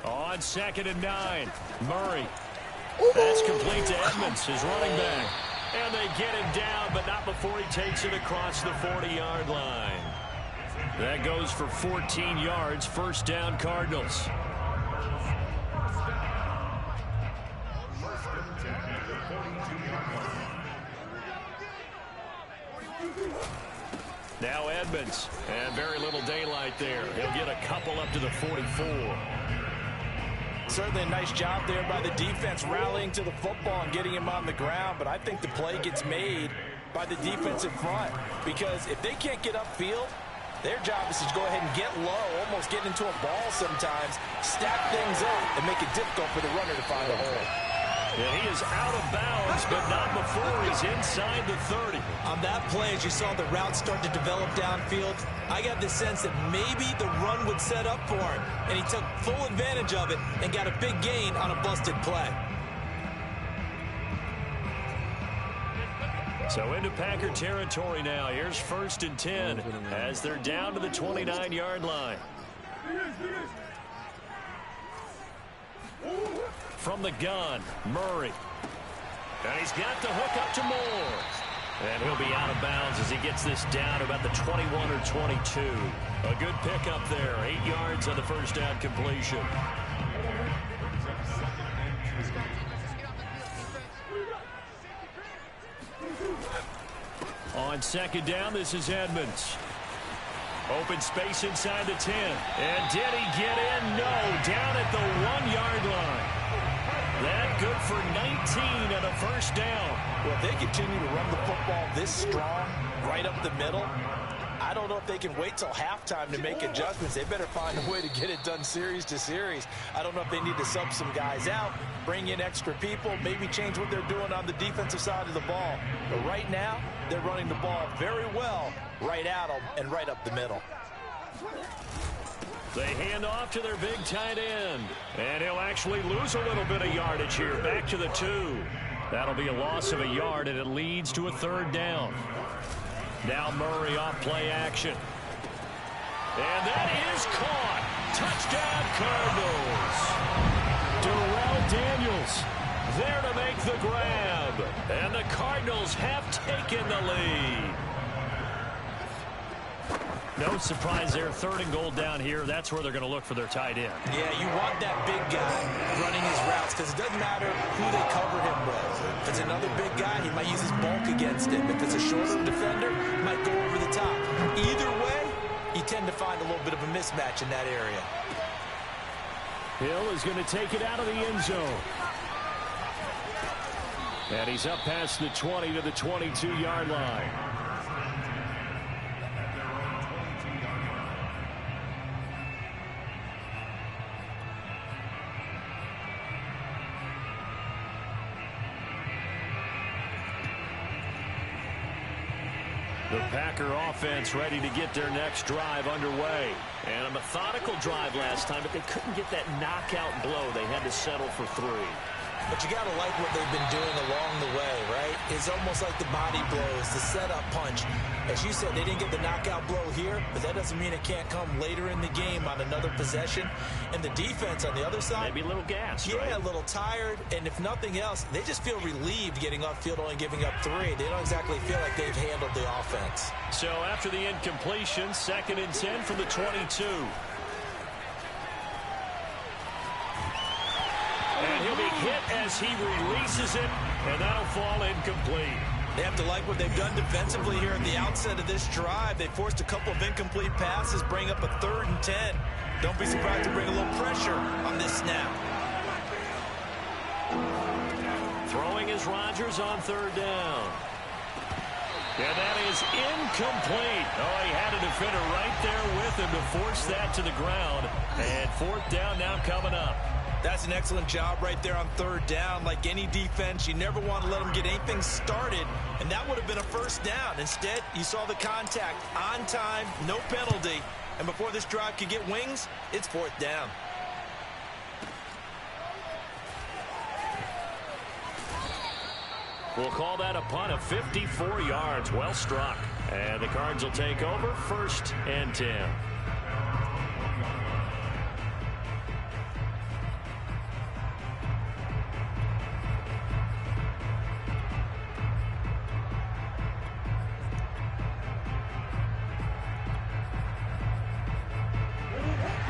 On 2nd and 9, Murray. That's complete to Edmonds, his running back. And they get him down, but not before he takes it across the 40-yard line. That goes for 14 yards, 1st down Cardinals. Now Edmonds, and very little daylight there. He'll get a couple up to the 44. Certainly a nice job there by the defense rallying to the football and getting him on the ground, but I think the play gets made by the defensive front, because if they can't get upfield, their job is to go ahead and get low, almost get into a ball sometimes, stack things up, and make it difficult for the runner to find a hole. And he is out of bounds, but not before he's inside the 30. On that play, as you saw the route start to develop downfield, I got the sense that maybe the run would set up for him, and he took full advantage of it and got a big gain on a busted play. So into Packer territory now. Here's 1st and 10 as they're down to the 29-yard line. From the gun, Murray. And he's got the hook up to Moore. And he'll be out of bounds as he gets this down to about the 21 or 22. A good pickup there. 8 yards on the first down completion. On 2nd down, this is Edmonds. Open space inside the 10. And did he get in? No. Down at the 1-yard line. That good for 19 and a first down. Well, if they continue to run the football this strong, right up the middle, I don't know if they can wait till halftime to make adjustments. They better find a way to get it done series to series. I don't know if they need to sub some guys out, bring in extra people, maybe change what they're doing on the defensive side of the ball. But right now, they're running the ball very well right at them and right up the middle. They hand off to their big tight end. And he'll actually lose a little bit of yardage here. Back to the 2. That'll be a loss of a yard, and it leads to a 3rd down. Now Murray off play action. And that is caught. Touchdown Cardinals. Darrell Daniels there to make the grab. And the Cardinals have taken the lead. No surprise there. 3rd and goal down here. That's where they're going to look for their tight end. Yeah, you want that big guy running his routes because it doesn't matter who they cover him with. If it's another big guy, he might use his bulk against him. If it's a shorter defender, he might go over the top. Either way, you tend to find a little bit of a mismatch in that area. Hill is going to take it out of the end zone. And he's up past the 20 to the 22-yard line. The Packer offense ready to get their next drive underway. And a methodical drive last time, but they couldn't get that knockout blow. They had to settle for 3. But you got to like what they've been doing along the way, right? It's almost like the body blows, the setup punch. As you said, they didn't get the knockout blow here, but that doesn't mean it can't come later in the game on another possession. And the defense on the other side, maybe a little gassed, yeah, right? A little tired. And if nothing else, they just feel relieved getting upfield, only giving up 3. They don't exactly feel like they've handled the offense. So after the incompletion, 2nd and 10 from the 22. And he'll be hit as he releases it, and that'll fall incomplete. They have to like what they've done defensively here at the outset of this drive. They forced a couple of incomplete passes, bring up a 3rd and 10. Don't be surprised to bring a little pressure on this snap. Throwing is Rodgers on 3rd down. And that is incomplete. Oh, he had a defender right there with him to force that to the ground. And 4th down now coming up. That's an excellent job right there on 3rd down. Like any defense, you never want to let them get anything started, and that would have been a 1st down. Instead, you saw the contact on time, no penalty, and before this drive could get wings, it's 4th down. We'll call that a punt of 54 yards. Well struck. And the Cards will take over 1st and 10.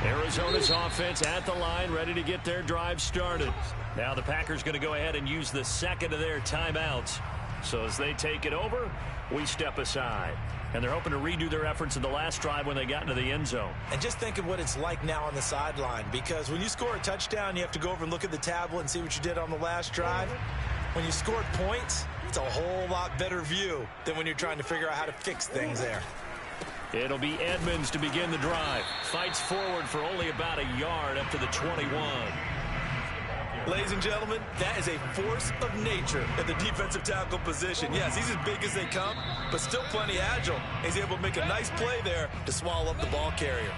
Arizona's offense at the line, ready to get their drive started. Now the Packers going to go ahead and use the 2nd of their timeouts. So as they take it over, we step aside. And they're hoping to redo their efforts in the last drive when they got into the end zone. And just think of what it's like now on the sideline, because when you score a touchdown, you have to go over and look at the tablet and see what you did on the last drive. When you scored points, It's a whole lot better view than when you're trying to figure out how to fix things there. It'll be Edmonds to begin the drive. Fights forward for only about a yard up to the 21. Ladies and gentlemen, that is a force of nature at the defensive tackle position. Yes, he's as big as they come, but still plenty agile. He's able to make a nice play there to swallow up the ball carrier.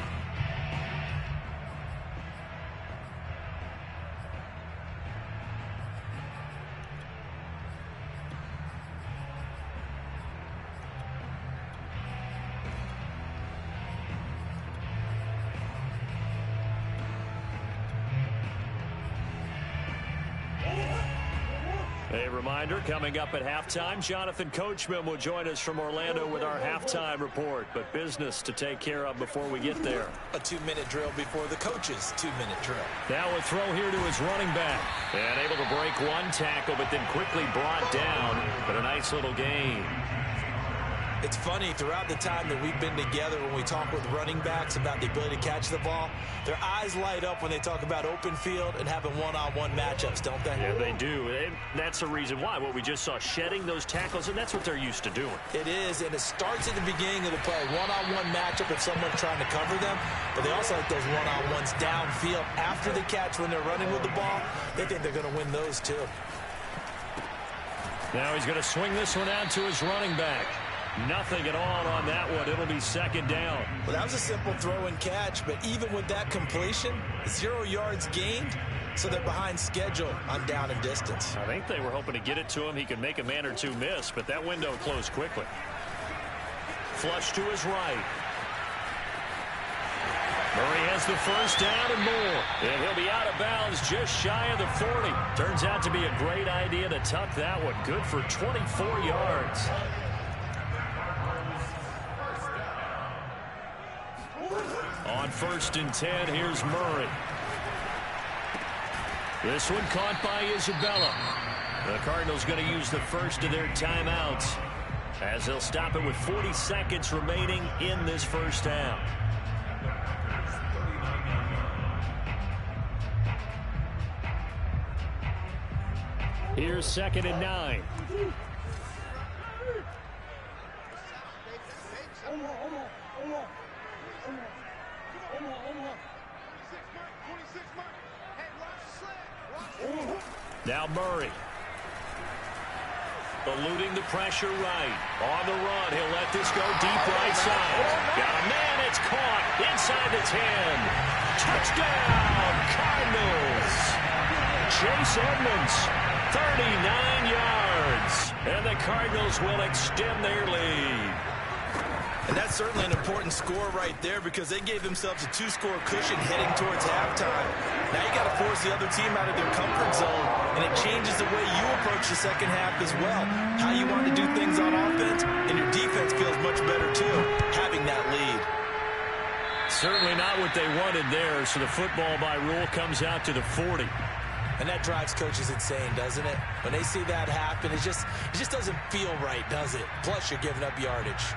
A reminder, coming up at halftime, Jonathan Coachman will join us from Orlando with our halftime report, but business to take care of before we get there. A 2-minute drill before the coach's 2-minute drill. Now a throw here to his running back. And able to break one tackle, but then quickly brought down, but a nice little gain. It's funny, throughout the time that we've been together, when we talk with running backs about the ability to catch the ball, their eyes light up when they talk about open field and having one-on-one matchups, don't they? Yeah, they do. And that's the reason why. What we just saw, shedding those tackles, and that's what they're used to doing. It is, and it starts at the beginning of the play. One-on-one matchup if someone's trying to cover them, but they also like those one-on-ones downfield after the catch when they're running with the ball. They think they're going to win those, too. Now he's going to swing this one out to his running back. Nothing at all on that one. It'll be second down. Well, that was a simple throw and catch, but even with that completion, 0 yards gained, so they're behind schedule on down and distance. I think they were hoping to get it to him. He could make a man or two miss, but that window closed quickly. Flush to his right. Murray has the first down and more. And he'll be out of bounds just shy of the 40. Turns out to be a great idea to tuck that one. Good for 24 yards. On 1st and 10, here's Murray. This one caught by Isabella. The Cardinals going to use the first of their timeouts as they'll stop it with 40 seconds remaining in this first half. Here's 2nd and 9. Now Murray. Eluding the pressure right. On the run, he'll let this go deep right side. Got a man, it's caught inside the 10. Touchdown, Cardinals. Chase Edmonds, 39 yards. And the Cardinals will extend their lead. And that's certainly an important score right there because they gave themselves a 2-score cushion heading towards halftime. Now you got to force the other team out of their comfort zone, and it changes the way you approach the second half as well. How you want to do things on offense, and your defense feels much better too, having that lead. Certainly not what they wanted there, so the football by rule comes out to the 40. And that drives coaches insane, doesn't it? When they see that happen, it just doesn't feel right, does it? Plus, you're giving up yardage.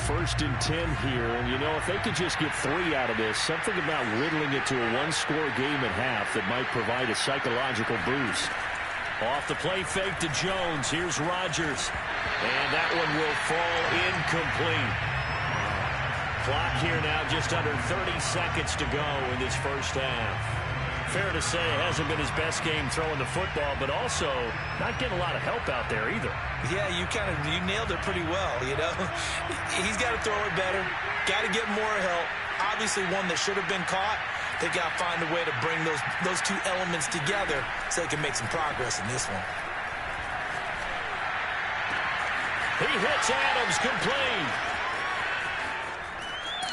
First and 10 here, and you know, if they could just get 3 out of this, something about whittling it to a 1-score game at half that might provide a psychological boost. Off the play fake to Jones. Here's Rodgers. And that one will fall incomplete. Clock here now just under 30 seconds to go in this first half. Fair to say it hasn't been his best game throwing the football, but also not getting a lot of help out there either. Yeah, you nailed it pretty well, you know. He's got to throw it better, got to get more help. Obviously one that should have been caught. They got to find a way to bring those two elements together so they can make some progress in this one. He hits Adams, complete.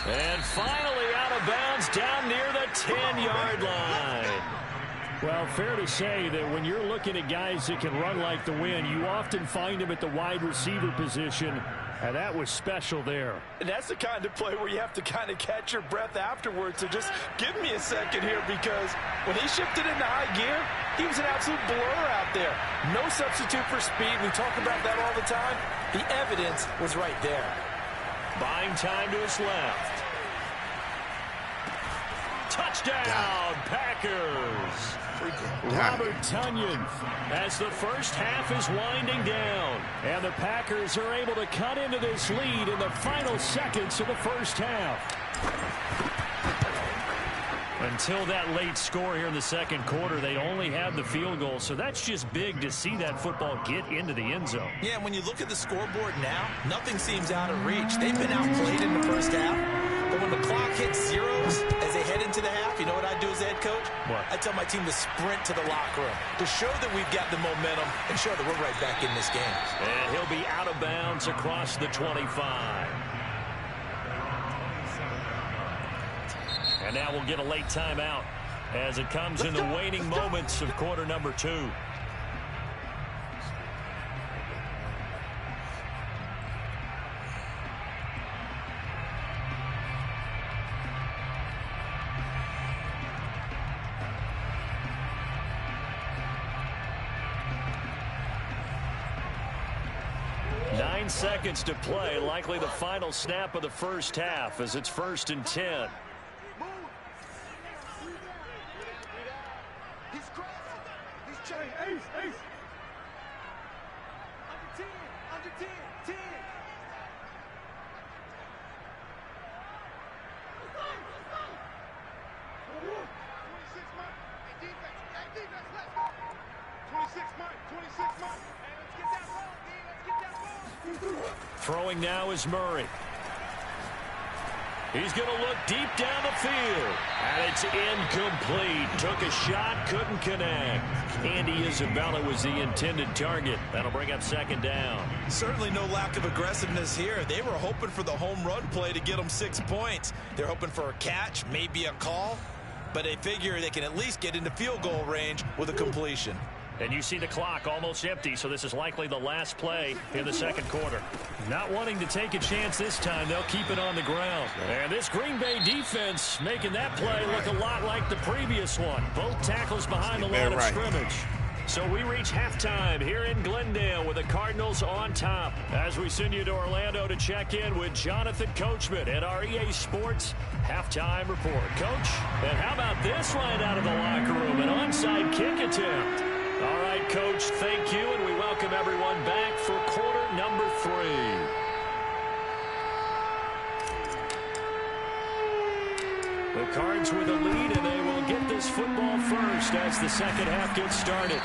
And finally out of bounds down near the 10-yard line. Well, fair to say that when you're looking at guys that can run like the wind, you often find them at the wide receiver position. And that was special there. And that's the kind of play where you have to kind of catch your breath afterwards. So just give me a second here, because when he shifted into high gear, he was an absolute blur out there. No substitute for speed. We talk about that all the time. The evidence was right there. Buying time to his left. Touchdown, Packers. Robert Tonyan as the first half is winding down. And the Packers are able to cut into this lead in the final seconds of the first half. Until that late score here in the second quarter, they only had the field goal. So that's just big to see that football get into the end zone. Yeah, when you look at the scoreboard now, nothing seems out of reach. They've been outplayed in the first half. But when the clock hits zeros as they head into the half, you know what I do as the head coach? What? I tell my team to sprint to the locker room to show that we've got the momentum and show that we're right back in this game. And he'll be out of bounds across the 25. And now we'll get a late timeout as it comes in the waning moments of quarter number 2. Seconds to play, likely the final snap of the first half as it's 1st and 10. He's crossing. He's checking. Ace. Under 10. 10. Throwing now is Murray. He's going to look deep down the field. And it's incomplete. Took a shot, couldn't connect. Andy Isabella was the intended target. That'll bring up 2nd down. Certainly no lack of aggressiveness here. They were hoping for the home run play to get them 6 points. They're hoping for a catch, maybe a call. But they figure they can at least get into field goal range with a completion. And you see the clock almost empty, so this is likely the last play in the second quarter. Not wanting to take a chance this time, they'll keep it on the ground. And this Green Bay defense making that play look a lot like the previous one. Both tackles behind the line of scrimmage. So we reach halftime here in Glendale with the Cardinals on top. As we send you to Orlando to check in with Jonathan Coachman at our EA Sports halftime report. Coach, and how about this right out of the locker room? An onside kick attempt. All right, Coach, thank you, and we welcome everyone back for quarter number 3. The Cards with a lead, and they will get this football first as the second half gets started.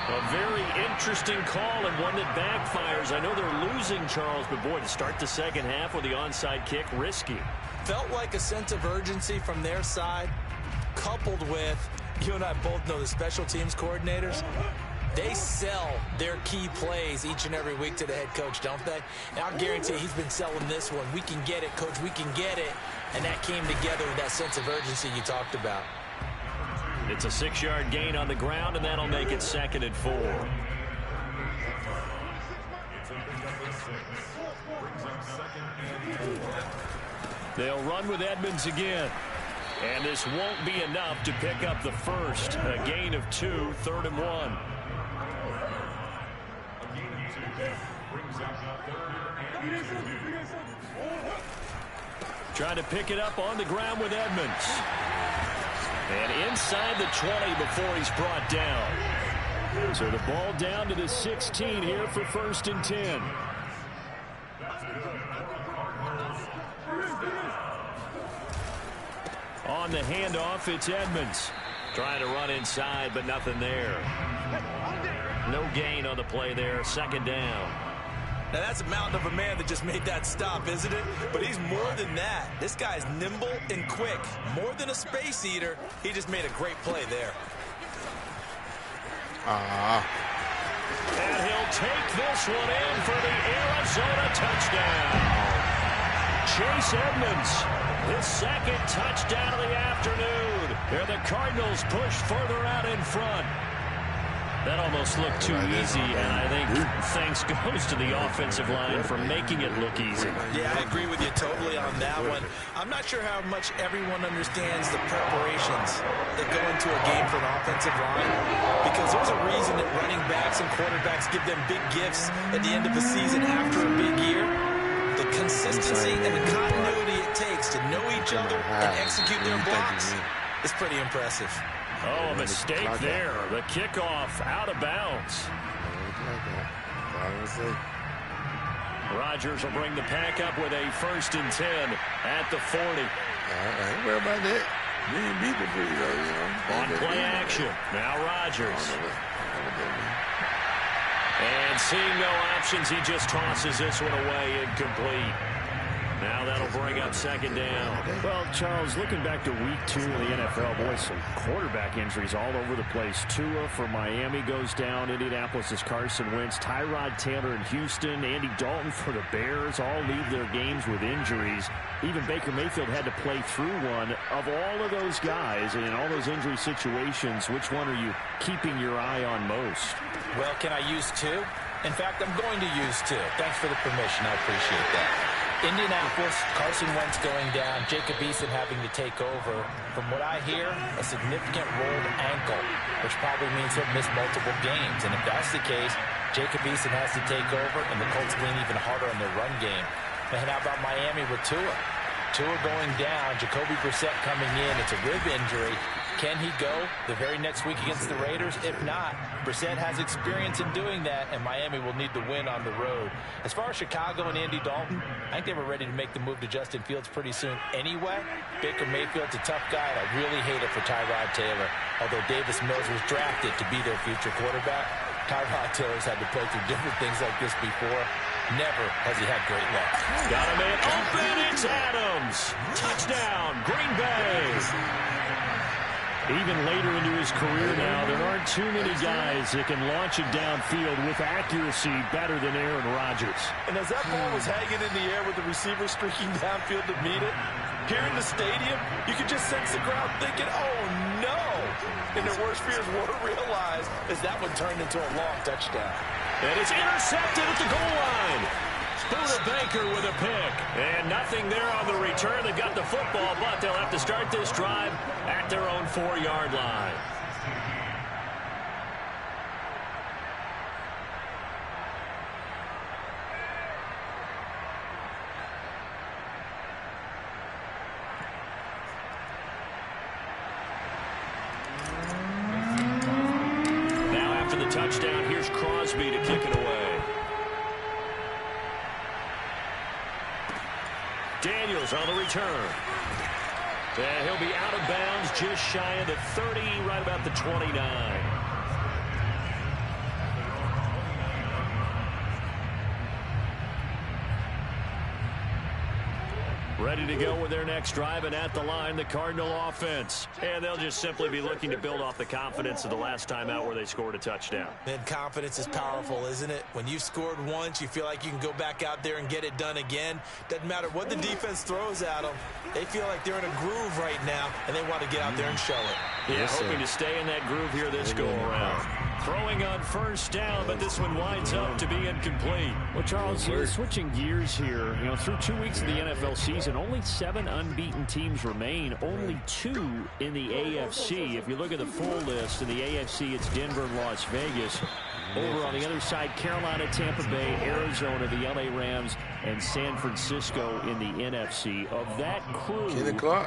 A very interesting call and one that backfires. I know they're losing, Charles, but boy, to start the second half with the onside kick, risky. Felt like a sense of urgency from their side, coupled with, you and I both know the special teams coordinators, they sell their key plays each and every week to the head coach, don't they? And I'll guarantee he's been selling this one. We can get it, Coach, we can get it. And that came together with that sense of urgency you talked about. It's a 6-yard gain on the ground, and that'll make it 2nd and 4. They'll run with Edmonds again. And this won't be enough to pick up the first. A gain of 2, 3rd and 1. Trying to pick it up on the ground with Edmonds. And inside the 20 before he's brought down. So the ball down to the 16 here for 1st and 10. On the handoff, it's Edmonds. Trying to run inside, but nothing there. No gain on the play there. 2nd down. Now, that's a mountain of a man that just made that stop, isn't it? But he's more than that. This guy's nimble and quick. More than a space eater, he just made a great play there. And he'll take this one in for the Arizona touchdown. Chase Edmonds, his 2nd touchdown of the afternoon. Here the Cardinals push further out in front. That almost looked too easy, and I think thanks goes to the offensive line for making it look easy. Yeah, I agree with you totally on that one. I'm not sure how much everyone understands the preparations that go into a game for an offensive line, because there's a reason that running backs and quarterbacks give them big gifts at the end of the season after a big year. The consistency and the continuity it takes to know each other and execute their blocks is pretty impressive. Oh, a mistake there. The kickoff out of bounds. Rodgers will bring the pack up with a 1st and 10 at the 40. I ain't worried about that. You ain't beat the free though, you know. On play action. Now Rodgers. And seeing no options, he just tosses this one away incomplete. Now that'll bring up 2nd down. Well, Charles, looking back to week 2 in the NFL, boy, some quarterback injuries all over the place. Tua for Miami goes down. Indianapolis' Carson Wentz. Tyrod Taylor in Houston. Andy Dalton for the Bears all leave their games with injuries. Even Baker Mayfield had to play through one. Of all of those guys in all those injury situations, which one are you keeping your eye on most? Well, can I use 2? In fact, I'm going to use 2. Thanks for the permission. I appreciate that. Indianapolis, Carson Wentz going down, Jacob Eason having to take over. From what I hear, a significant rolled ankle, which probably means he'll miss multiple games. And if that's the case, Jacob Eason has to take over, and the Colts lean even harder on their run game. And how about Miami with Tua? Tua going down, Jacoby Brissett coming in. It's a rib injury. Can he go the very next week against the Raiders? If not, Brissett has experience in doing that, and Miami will need the win on the road. As far as Chicago and Andy Dalton, I think they were ready to make the move to Justin Fields pretty soon anyway. Baker Mayfield's a tough guy, and I really hate it for Tyrod Taylor. Although Davis Mills was drafted to be their future quarterback, Tyrod Taylor's had to play through different things like this before. Never has he had great luck. Got a man open. It's Adams. Touchdown, Green Bay. Even later into his career now, there aren't too many guys that can launch it downfield with accuracy better than Aaron Rodgers. And as that ball was hanging in the air with the receiver streaking downfield to meet it, here in the stadium, you could just sense the crowd thinking, oh no! And their worst fears were realized as that one turned into a long touchdown. And it's intercepted at the goal line. Buda Baker with a pick. And nothing there on the return. They got the football, but they'll have to start this drive at their own 4-yard line. Now after the touchdown, here's Crosby to kick it away. Daniels on the return. And he'll be out of bounds just shy of the 30, right about the 29. Ready to go with their next drive, and at the line, the Cardinal offense. And they'll just simply be looking to build off the confidence of the last time out where they scored a touchdown. And confidence is powerful, isn't it? When you've scored once, you feel like you can go back out there and get it done again. Doesn't matter what the defense throws at them. They feel like they're in a groove right now, and they want to get out there and show it. Yeah, hoping to stay in that groove here this go-around. Throwing on 1st down, but this one winds up to be incomplete. Well, Charles, switching gears here, through 2 weeks of the NFL season, only 7 unbeaten teams remain, only 2 in the AFC. If you look at the full list, in the AFC, it's Denver and Las Vegas. Over on the other side, Carolina, Tampa Bay, Arizona, the LA Rams, and San Francisco in the NFC. Of that crew,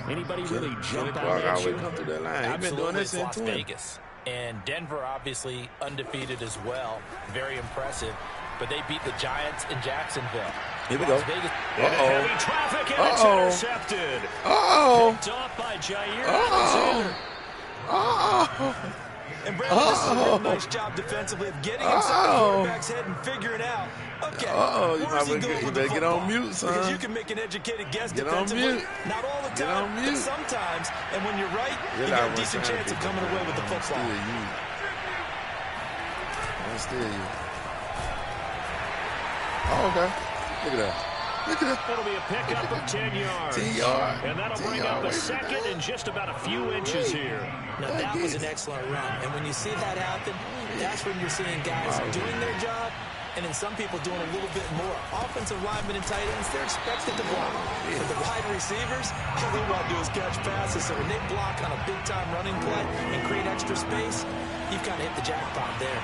anybody really jump out at you? Come through that line. He's been doing this in Las Vegas. And Denver obviously undefeated as well. Very impressive. But they beat the Giants in Jacksonville. Here we go. Vegas. Heavy traffic, and it's intercepted. Picked off by Jair Alexander. And Brandon, this is a real nice job defensively of getting inside the quarterback's head and figuring out, okay, where's he going with the football? Get on mute, son. Because you can make an educated guess get defensively. On mute. Not all the time, but sometimes. And when you're right, you got a decent chance of coming away with the football. I'll steal you. Oh, okay. Look at that. Look at that. It'll be a pickup of 10 yards. 10 yards. And that'll bring up a second in just about a few inches here. Now, that was an excellent run. And when you see that happen, That's when you're seeing guys doing their job, and then some people doing a little bit more. Offensive linemen and tight ends, they're expected to block. But the wide receivers, all they want to do is catch passes. So when they block on a big-time running play and create extra space, you've got to hit the jackpot there.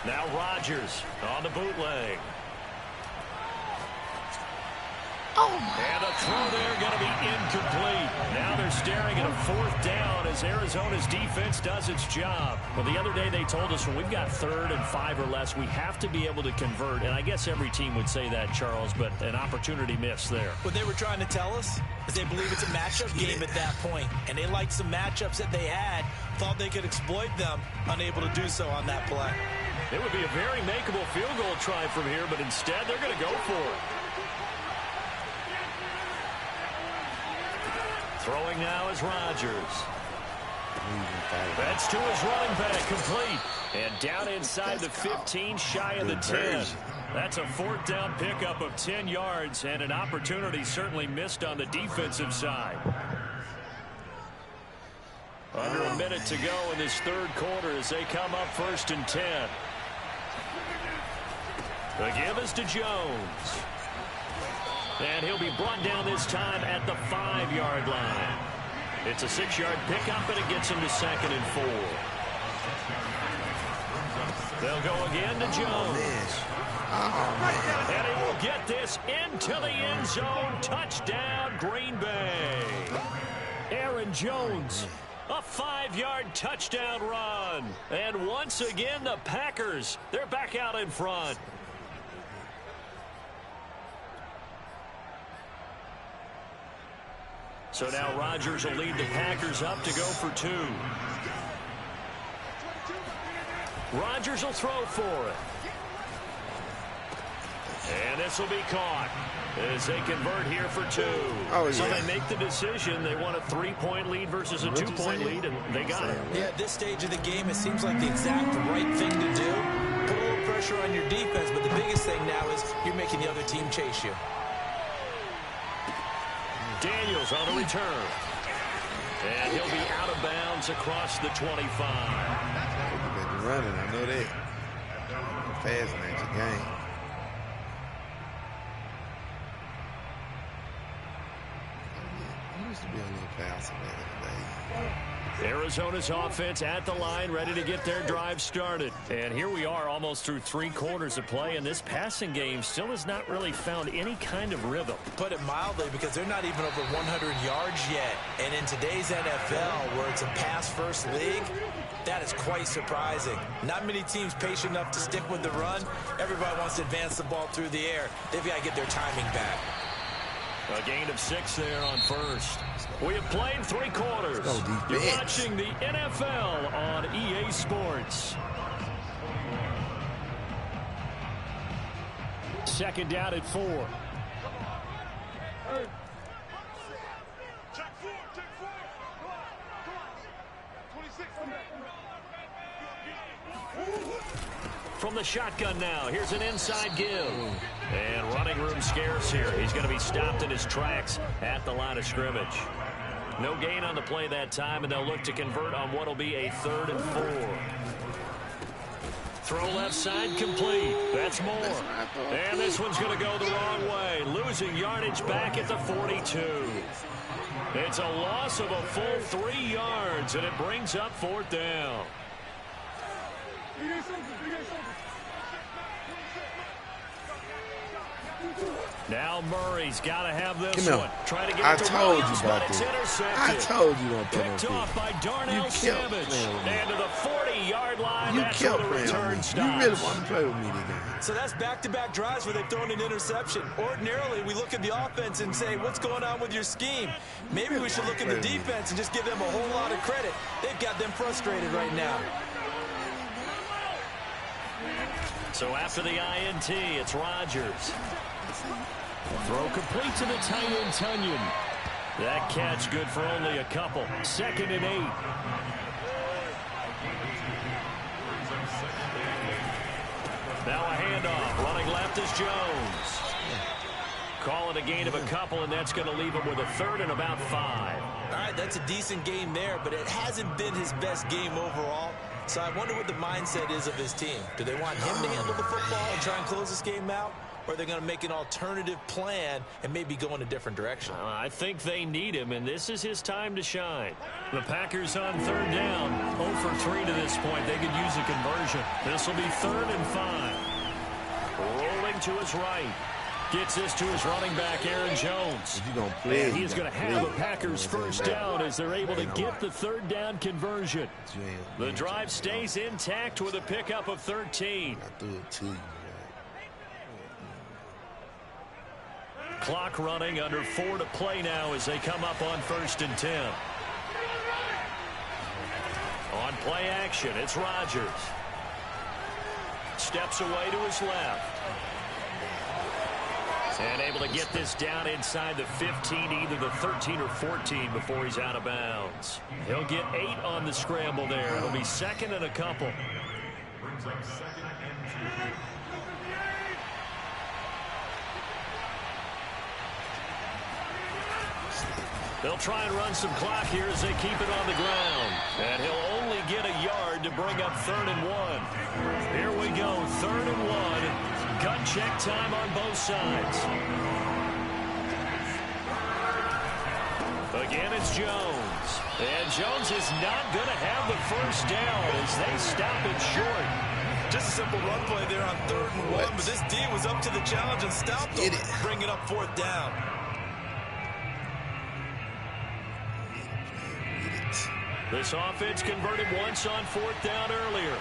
Now Rodgers on the bootleg. And a throw there going to be incomplete. Now they're staring at a 4th down as Arizona's defense does its job. Well, the other day they told us when we've got 3rd and 5 or less, we have to be able to convert. And I guess every team would say that, Charles, but an opportunity missed there. What they were trying to tell us is they believe it's a matchup game at that point. And they liked some matchups that they had, thought they could exploit them, unable to do so on that play. It would be a very makeable field goal try from here, but instead they're going to go for it. Throwing now is Rodgers. That's to his running back, complete. And down inside the 15, shy of the 10. That's a 4th down pickup of 10 yards, and an opportunity certainly missed on the defensive side. Under a minute to go in this 3rd quarter as they come up 1st and 10. The give is to Jones. And he'll be brought down this time at the 5-yard line. It's a 6-yard pickup, and it gets him to 2nd and 4. They'll go again to Jones. And he will get this into the end zone. Touchdown, Green Bay. Aaron Jones. A 5-yard touchdown run. And once again, the Packers, they're back out in front. So now Rodgers will lead the Packers up to go for 2. Rodgers will throw for it. And this will be caught as they convert here for 2. So they make the decision. They want a 3-point lead versus a 2-point lead, and they got it. Yeah, at this stage of the game, it seems like the exact right thing to do. Put a little pressure on your defense, but the biggest thing now is you're making the other team chase you. Daniels on the return. And he'll be out of bounds across the 25. They're running, I know that. Fast match game. There used to be a little pass back in the day. Arizona's offense at the line, ready to get their drive started. And here we are almost through 3 quarters of play, and this passing game still has not really found any kind of rhythm. Put it mildly, because they're not even over 100 yards yet. And in today's NFL, where it's a pass-first league, that is quite surprising. Not many teams patient enough to stick with the run. Everybody wants to advance the ball through the air. They've got to get their timing back. A gain of 6 there on 1st. We have played 3 quarters. You're watching the NFL on EA Sports. 2nd down at 4. From the shotgun now, here's an inside give. And running room scarce here. He's going to be stopped in his tracks at the line of scrimmage. No gain on the play that time, and they'll look to convert on what will be a 3rd and 4. Throw left side complete. That's more. And this one's going to go the wrong way. Losing yardage back at the 42. It's a loss of a full 3 yards, and it brings up 4th down. Now Murray's got to have this one. Trying to get it to Williams, but it's intercepted. I told you don't put Picked off by Darnell Savage. And to the 40-yard line, that's where the return stops. You really want to play with me today. So that's back-to-back drives where they've thrown an interception. Ordinarily, we look at the offense and say, what's going on with your scheme? Maybe we should look at the defense and just give them a whole lot of credit. They've got them frustrated right now. So after the INT, it's Rodgers. Throw complete to the tight end, Tunyon. That catch good for only a couple. 2nd and 8. Now a handoff. is Jones. Call it a gain of a couple, and that's going to leave him with a third and about 5. All right, that's a decent game there, but it hasn't been his best game overall. So I wonder what the mindset is of his team. Do they want him to handle the football and try and close this game out? Or are they going to make an alternative plan and maybe go in a different direction? I think they need him, and this is his time to shine. The Packers on third down. 0 for 3 to this point. They could use a conversion. This will be 3rd and 5. Rolling to his right. Gets this to his running back, Aaron Jones. And he's going to have the Packers first down as they're able to get the third down conversion. The drive stays intact with a pickup of 13. I threw it to you. Clock running, under 4 to play now as they come up on 1st and 10. On play action, it's Rodgers. Steps away to his left. And able to get this down inside the 15, either the 13 or 14 before he's out of bounds. He'll get 8 on the scramble there. It'll be 2nd and a couple. They'll try and run some clock here as they keep it on the ground. And he'll only get a yard to bring up 3rd and 1. Here we go, 3rd and 1. Gun check time on both sides. Again, it's Jones. And Jones is not going to have the first down as they stop it short. Just a simple run play there on 3rd and 1, but this D was up to the challenge and stopped him, bringing up 4th down. This offense converted once on 4th down earlier.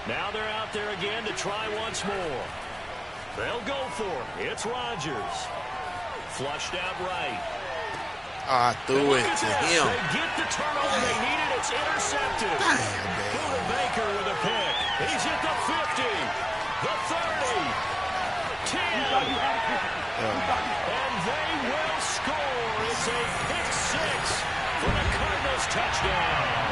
Now they're out there again to try once more. They'll go for it. It's Rodgers. Flushed out right. I threw it to him. They get the turnover they needed. It's intercepted. Buda Baker with a pick. He's at the 50, the 30, 10. And they will score. It's a pick 6 for the Cardinals touchdown.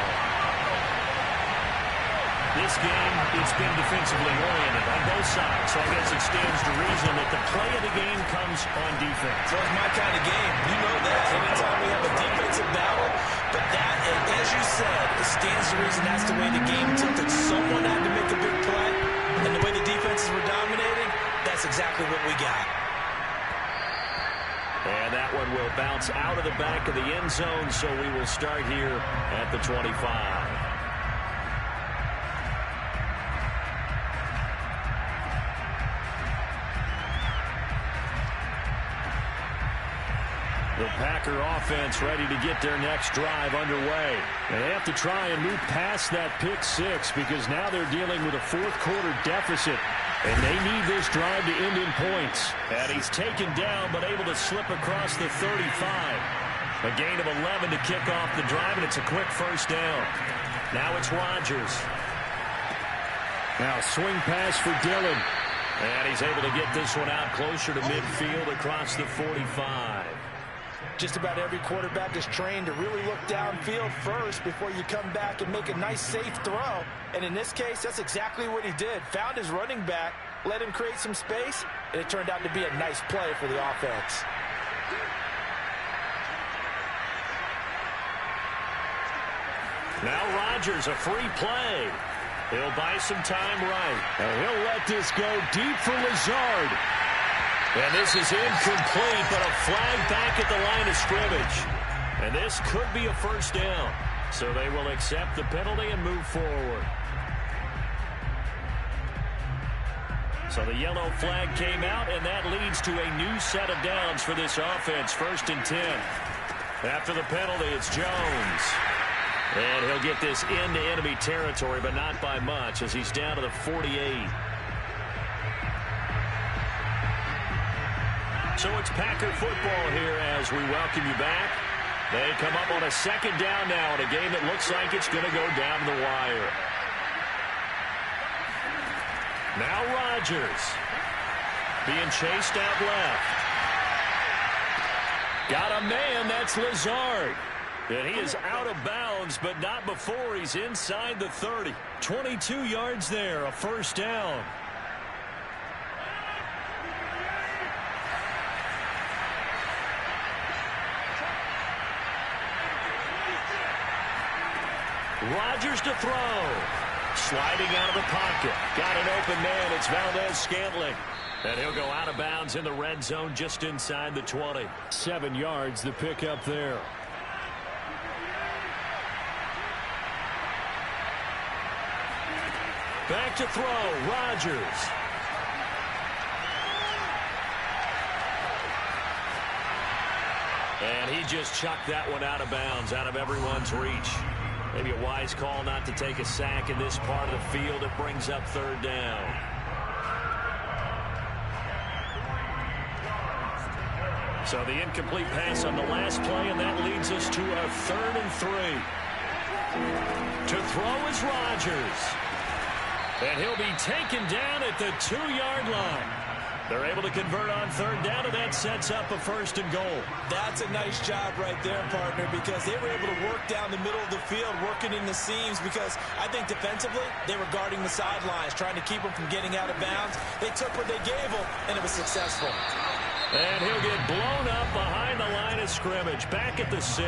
This game, it's been defensively oriented on both sides, so I guess it stands to reason that the play of the game comes on defense. So it's my kind of game. You know that. Anytime we have a defensive battle, but that, as you said, it stands to reason that's the way the game tilted. Someone had to make a big play, and the way the defenses were dominating, that's exactly what we got. And that one will bounce out of the back of the end zone, so we will start here at the 25. The Packer offense ready to get their next drive underway. And they have to try and move past that pick 6 because now they're dealing with a 4th quarter deficit. And they need this drive to end in points. And he's taken down but able to slip across the 35. A gain of 11 to kick off the drive, and it's a quick first down. Now it's Rodgers. Now swing pass for Dillon. And he's able to get this one out closer to midfield across the 45. Just about every quarterback is trained to really look downfield first before you come back and make a nice, safe throw. And in this case, that's exactly what he did. Found his running back, let him create some space, and it turned out to be a nice play for the offense. Now Rodgers, a free play. He'll buy some time right. And he'll let this go deep for Lazard. And this is incomplete, but a flag back at the line of scrimmage. And this could be a first down. So they will accept the penalty and move forward. So the yellow flag came out, and that leads to a new set of downs for this offense. 1st and 10. After the penalty, it's Jones. And he'll get this into enemy territory, but not by much as he's down to the 48. So it's Packer football here as we welcome you back. They come up on a 2nd down now in a game that looks like it's going to go down the wire. Now Rodgers being chased out left. Got a man, that's Lazard. And he is out of bounds, but not before he's inside the 30. 22 yards there, a first down. Rodgers to throw. Sliding out of the pocket. Got an open man. It's Valdez-Scantling. And he'll go out of bounds in the red zone just inside the 20. 7 yards, the pickup there. Back to throw. Rodgers. And he just chucked that one out of bounds, out of everyone's reach. Maybe a wise call not to take a sack in this part of the field. It brings up third down. So the incomplete pass on the last play, and that leads us to a 3rd and 3. To throw is Rodgers. And he'll be taken down at the 2-yard line. They're able to convert on third down, and that sets up a 1st and goal. That's a nice job right there, partner, because they were able to work down the middle of the field, working in the seams, because I think defensively, they were guarding the sidelines, trying to keep them from getting out of bounds. They took what they gave them, and it was successful. And he'll get blown up behind the line of scrimmage, back at the 6.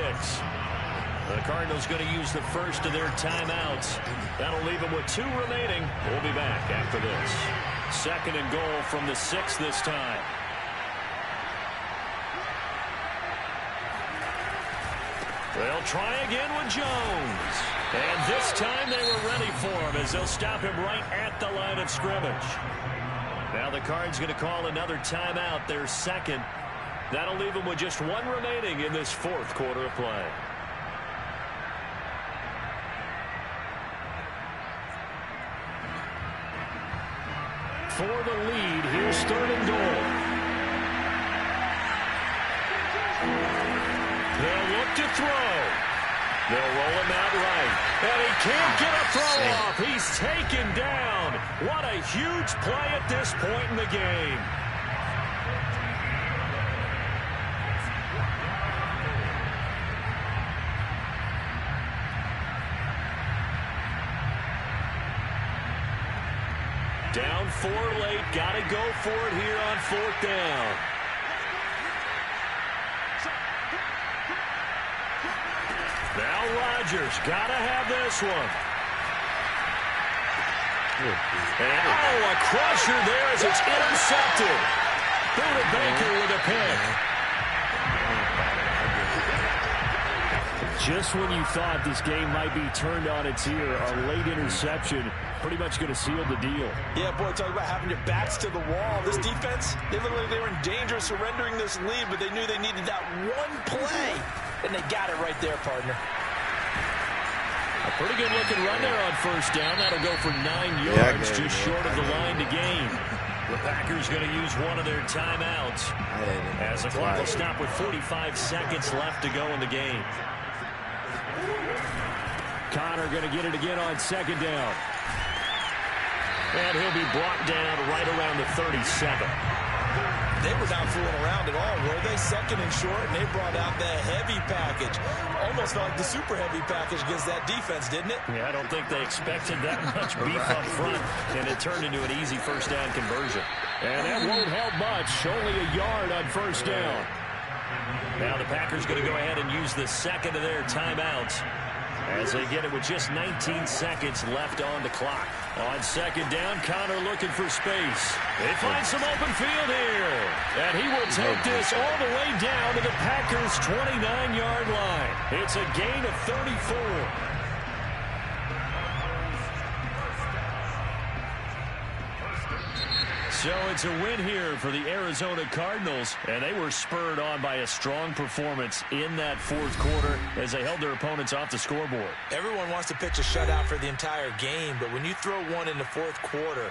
The Cardinals going to use the first of their timeouts. That'll leave them with 2 remaining. We'll be back after this. 2nd and goal from the 6 this time. They'll try again with Jones. And this time they were ready for him as they'll stop him right at the line of scrimmage. Now the Cards going to call another timeout, their 2nd. That'll leave them with just 1 remaining in this 4th quarter of play. For the lead, here's 3rd and goal. They'll look to throw. They'll roll him out right. And he can't get a throw off. He's taken down. What a huge play at this point in the game. Down 4 late. Got to go for it here on 4th down. Now Rodgers got to have this one. And a crusher there as it's intercepted. Buda Baker with a pick. Just when you thought this game might be turned on its ear, a late interception pretty much going to seal the deal. Yeah, boy, talk about having your backs to the wall. This defense, they looked like they were in danger of surrendering this lead, but they knew they needed that one play, and they got it right there, partner. A pretty good looking run there on 1st down. That'll go for 9 yards, just short of the line to gain. The Packers going to use one of their timeouts as the clock will stop with 45 seconds left to go in the game. Connor going to get it again on 2nd down. And he'll be brought down right around the 37. They were not fooling around at all, were they? 2nd and short, and they brought out the heavy package. Almost felt like the super heavy package against that defense, didn't it? Yeah, I don't think they expected that much beef up front, and it turned into an easy 1st down conversion. And that won't help much. Only a yard on 1st down. Now the Packers going to go ahead and use the 2nd of their timeouts as they get it with just 19 seconds left on the clock. On 2nd down, Connor looking for space. They find some open field here. And he will take this all the way down to the Packers' 29-yard line. It's a gain of 34. So it's a win here for the Arizona Cardinals, and they were spurred on by a strong performance in that 4th quarter as they held their opponents off the scoreboard. Everyone wants to pitch a shutout for the entire game, but when you throw one in the 4th quarter,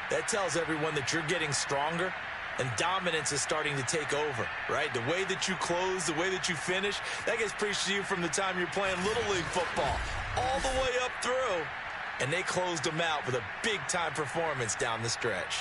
that tells everyone that you're getting stronger and dominance is starting to take over, right? The way that you close, the way that you finish, that gets preached to you from the time you're playing Little League football all the way up through, and they closed them out with a big-time performance down the stretch.